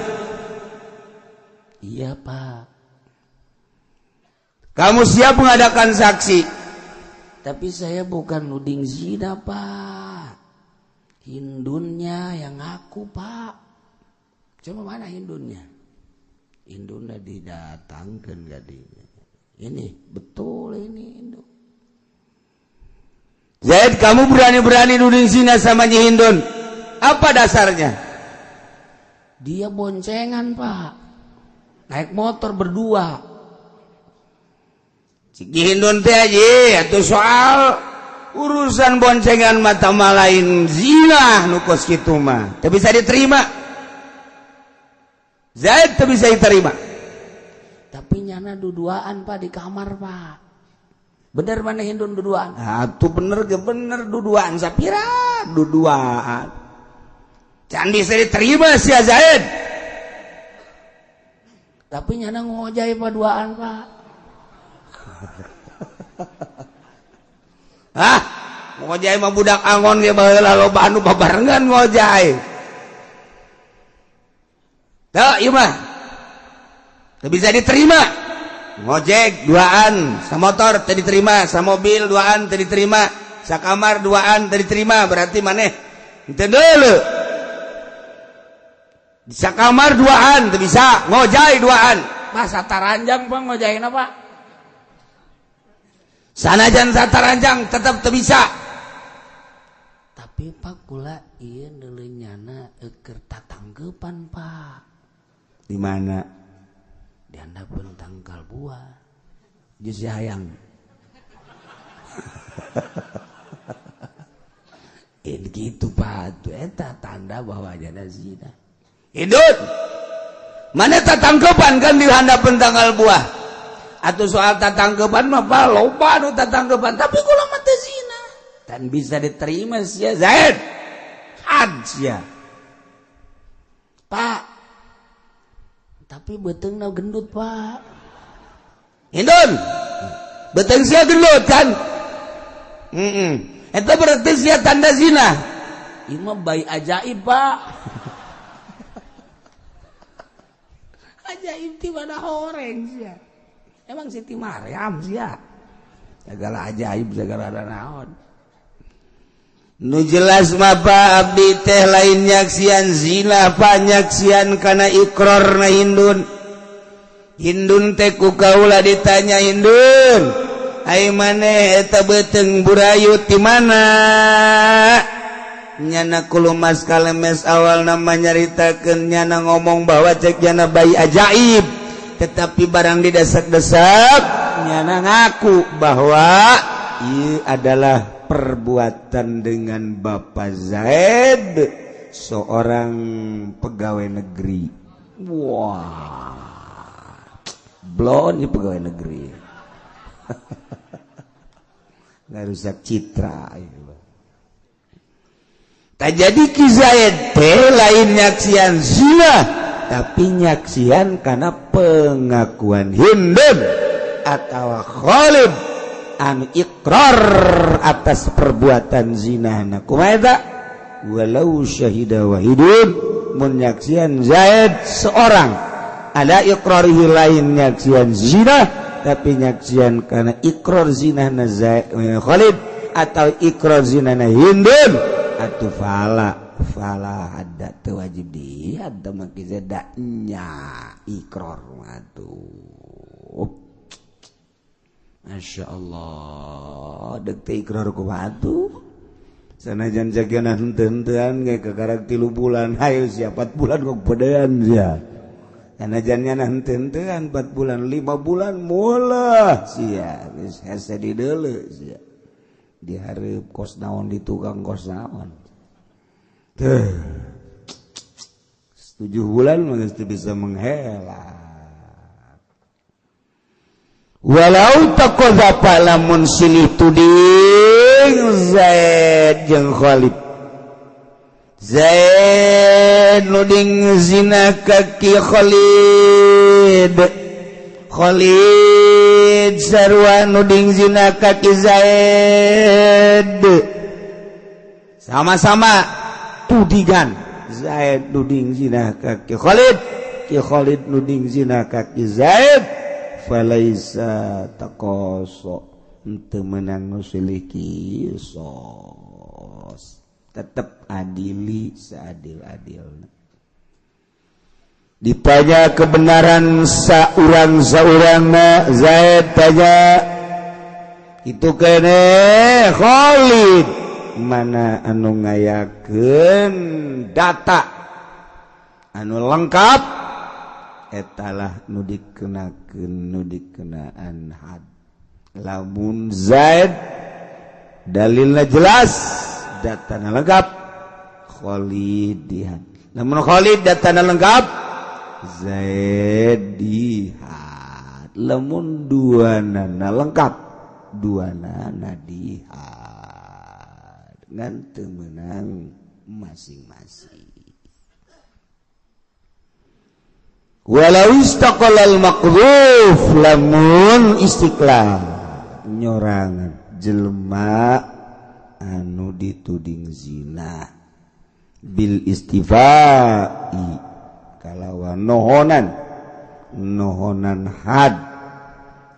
Iya Pak. Kamu siap mengadakan saksi? Tapi saya bukan nuding zina Pak. Hindunnya yang ngaku Pak. Coba mana Hindunnya? Hindunnya didatangkan gadingnya. Ini betul ini Hindun. Zaid kamu berani-berani nuding zina sama Nyi Hindun. Apa dasarnya? Dia boncengan Pak. Naik motor berdua. Nyi Hindun teh aja atuh soal urusan boncengan mata malain zina nu kos kitu mah. Teu bisa diterima. Zaid teu bisa diterima. Tapi nyana duduaan Pak di kamar Pak. Bener mana Hindun duduaan? Atuh bener ge bener duduaan sapira duduaan. Can bisa diterima si Zaid. Tapi nyana ngojai Pak duaan Pak. Hah? Ngojai mah budak angon ge baheula loba anu babarengan ngojai. Teu ieu mah. Teu bisa diterima. Ngojek duaan, samotor teu diterima, samobil duaan teu diterima, sakamar duaan teu diterima, berarti maneh henteu deuleu. Di sakamar duaan teu bisa, ngojai duaan. Mah sataranjang Pak ngojaina Pak. Sanajan sataranjang tetep teu bisa. Tapi Pak kula ieu neuleunyana keur tatangkeupan Pak. Di mana? Di handapeun tangkal buah geus hayang gitu Pak itu eta tanda bahwa ada zina Hindun mana tatangkepan kan di handapeun tangkal buah atuh soal tatangkepan mah Pak loba anu tatangkepan tapi kula mah teu zina dan bisa diterima sia Zaid had sia Pak tapi beteungna gendut Pak. Hindun. Beteung sia gendut kan? Eta berarti sia tanda zina. Ieu mah bayi ajaib Pak. Ajaib ti mana horeng sia. Emang Siti Maryam sia. Segala ajaib segala naon. Nu jelas mah Pak abdi teh lain nyaksian zina Pak nyaksian kana iqrarna Hindun. Hindun teh ku kaula ditanya Hindun, ai maneh eta beuteung burayu ti mana? Nyana kulumas kalemes awal nama nyaritakeun nyana ngomong bahwa cek nyana bayi ajaib, tetapi barang didesak-desak nyana ngaku bahwa ieu adalah perbuatan dengan Bapak Zaid, seorang pegawai negeri. Wah, blon ini pegawai negeri. Nggak rusak citra. Tak jadi Ki Zaid teh lain nyaksian zina tapi nyaksian karena pengakuan Hindun atau Khalid anu ikrar atas perbuatan zinahna kumaha eta walau syahida wahidun mun nyaksian Zaid seorang ada ikrarihi lain nyaksian zina tapi nyaksian karena ikrar zinahna Zaid Khalid atau ikrar zinahna Hindun atuh fala ada teu wajib dihad maki zadanya ikrar atuh Masya Allah dek teh ikrar kumaha atuh sanajan jagian henteu-henteuan ge kakarak 3 bulan hayu sia 4 bulan kok pedean sia sanajannya henteu-henteuan 4 bulan 5 bulan mulah sia geus hese di deuleu sia dihareup kos naon di tukang kos naon 7 bulan mesti bisa menghela walau taqadzafa lamun silih tuding Zaid jeung Khalid Zaid nuding zina kaki Khalid sarua nuding zina kaki Zaid sama-sama tudingan Zaid nuding zina kaki Khalid nuding zina kaki Zaid falaisa taqaso henteu menang nu silih kisos tetep adili seadil-adilna ditanya kebenaran saurang-saurangna Zaid tanya itu kene Khalid mana anu ngayakeun data anu lengkap etalah nu dikenaan had lamun Zaid dalilna jelas datana lengkap Khalid dihad lamun Khalid datana lengkap Zaid dihad lamun duanana lengkap duanana dihad ngan teu meunang masing-masing walau istaqalal maqdhuf lamun istiqlal nyorangan jelema anu dituding zina bil istifai kalawan nohonan had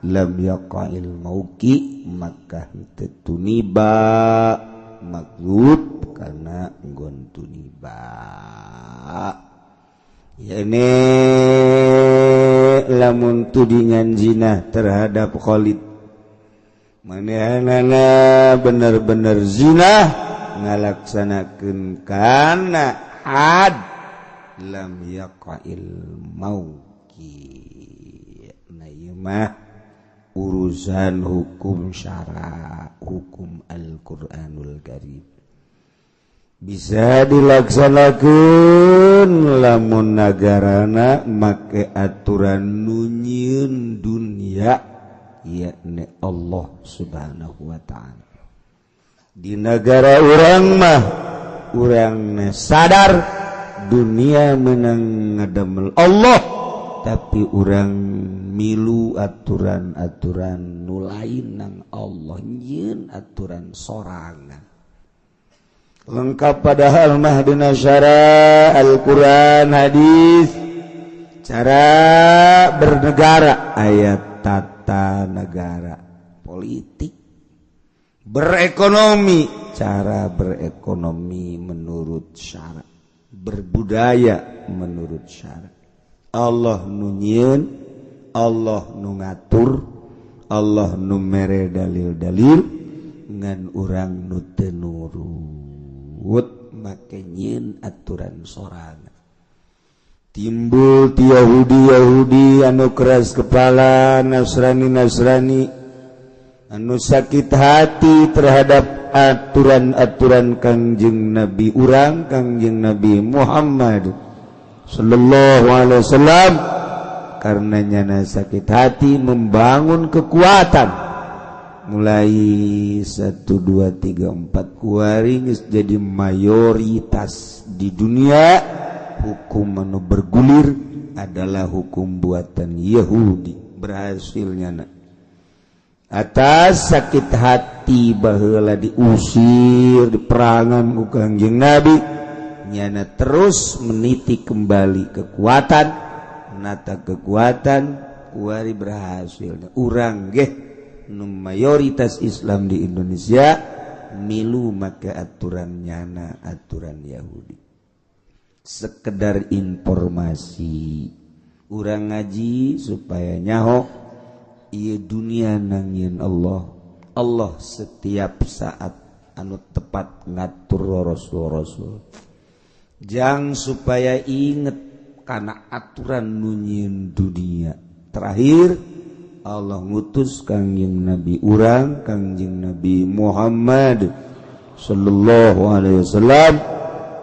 lam yaqa'il mauqi maka teu niba maksud karena nggon tuniba ini lamun tudingan zina terhadap Khalid manehna bener-bener zina ngalaksanakeun kana had lam yaqa'il mauqi na ieu mah urusan hukum syara hukum Al-Qur'anul Karim bisa dilaksanakan lamun nagarana make aturan nunyieun dunia yakni Allah subhanahu wa ta'ala di negara urang mah urang sadar dunia menang ngadamel Allah tapi urang milu aturan-aturan nu lain nang Allah nyieun aturan sorangan lengkap padahal mah dina syara Al-Quran hadis cara bernegara ayat tata negara politik berekonomi cara berekonomi menurut syara berbudaya menurut syara Allah nu nyieun Allah nu ngatur Allah nu mere dalil-dalil ngan urang nu teu nurut make nyieun aturan sorangan timbul ti Yahudi anu keras kepala Nasrani anu sakit hati terhadap aturan-aturan Kangjeng Nabi urang Kangjeng Nabi Muhammad sallallahu alaihi wasallam karenanya sakit hati membangun kekuatan mulai 1, 2, 3, 4 kuaring jadi mayoritas di dunia hukum anu bergulir adalah hukum buatan Yahudi berhasilnya atas sakit hati baheula diusir di perangan ku Kangjeng Nabi nyana terus meniti kembali kekuatan nata kekuatan kuari berhasilnya urang ge nu mayoritas Islam di Indonesia milu make aturan nyana aturan Yahudi sekedar informasi urang ngaji supaya nyaho ieu dunia nangieun Allah setiap saat anu tepat ngatur rasul jang supaya inget kana aturan nu nyieun dunia terakhir Allah ngutus Kangjeng Nabi urang Kangjeng Nabi Muhammad sallallahu alaihi wasallam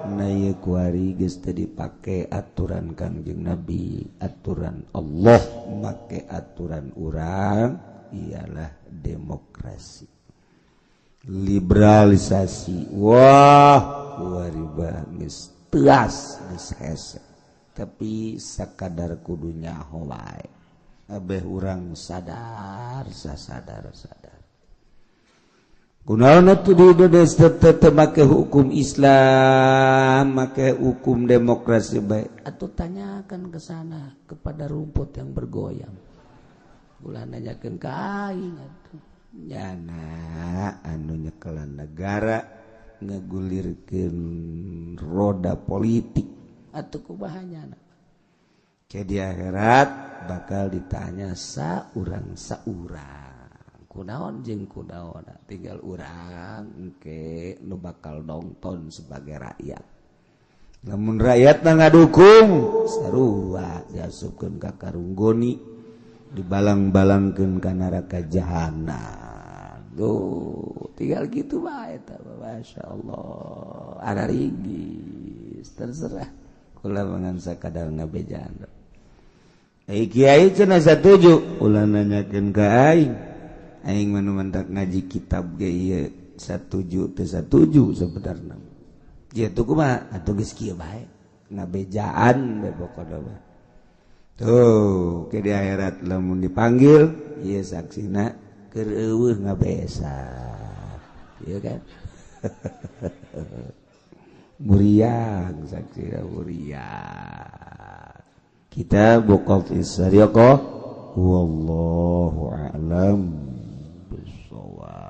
na ieu kuari geus teu dipake aturan Kangjeng Nabi aturan Allah make aturan urang ialah demokrasi liberalisasi wah kuari geus teas geus hese tapi sakadar kudu nyaho wae abeh urang sadar kunaon atuh di Indonesia teu make hukum Islam make hukum demokrasi bae atuh tanyakan ke sana kepada rumput yang bergoyang ulah nanyakeun ka aing atuh nyana anu nyekelan negara ngagulirkeun roda politik atuh kubahanyana ke di akhirat bakal ditanya saurang kunaon jeung kunaon tinggal urang engke nu bakal nonton sebagai rakyat lamun rakyatna ngadukung sarua diasupkeun ka karunggoni dibalang-balangkeun ka neraka jahanam tuh tinggal kitu bae eta masyaallah ada ringgis terserah kula mangan sakadar ngabejaan kiai cenah satuju ulah nanyakeun ka aing manu mantak ngaji kitab ge ieu satuju teu satuju sebenarnya ieu tuh kumaha atuh geus kieu bae ngabejaan bae pokona mah tuh ke di akhirat lamun dipanggil ieu saksina keur eueuh ngabesa ieu kan muriang saksina muriang kita bokal isariqah wallahu a'lam bissawab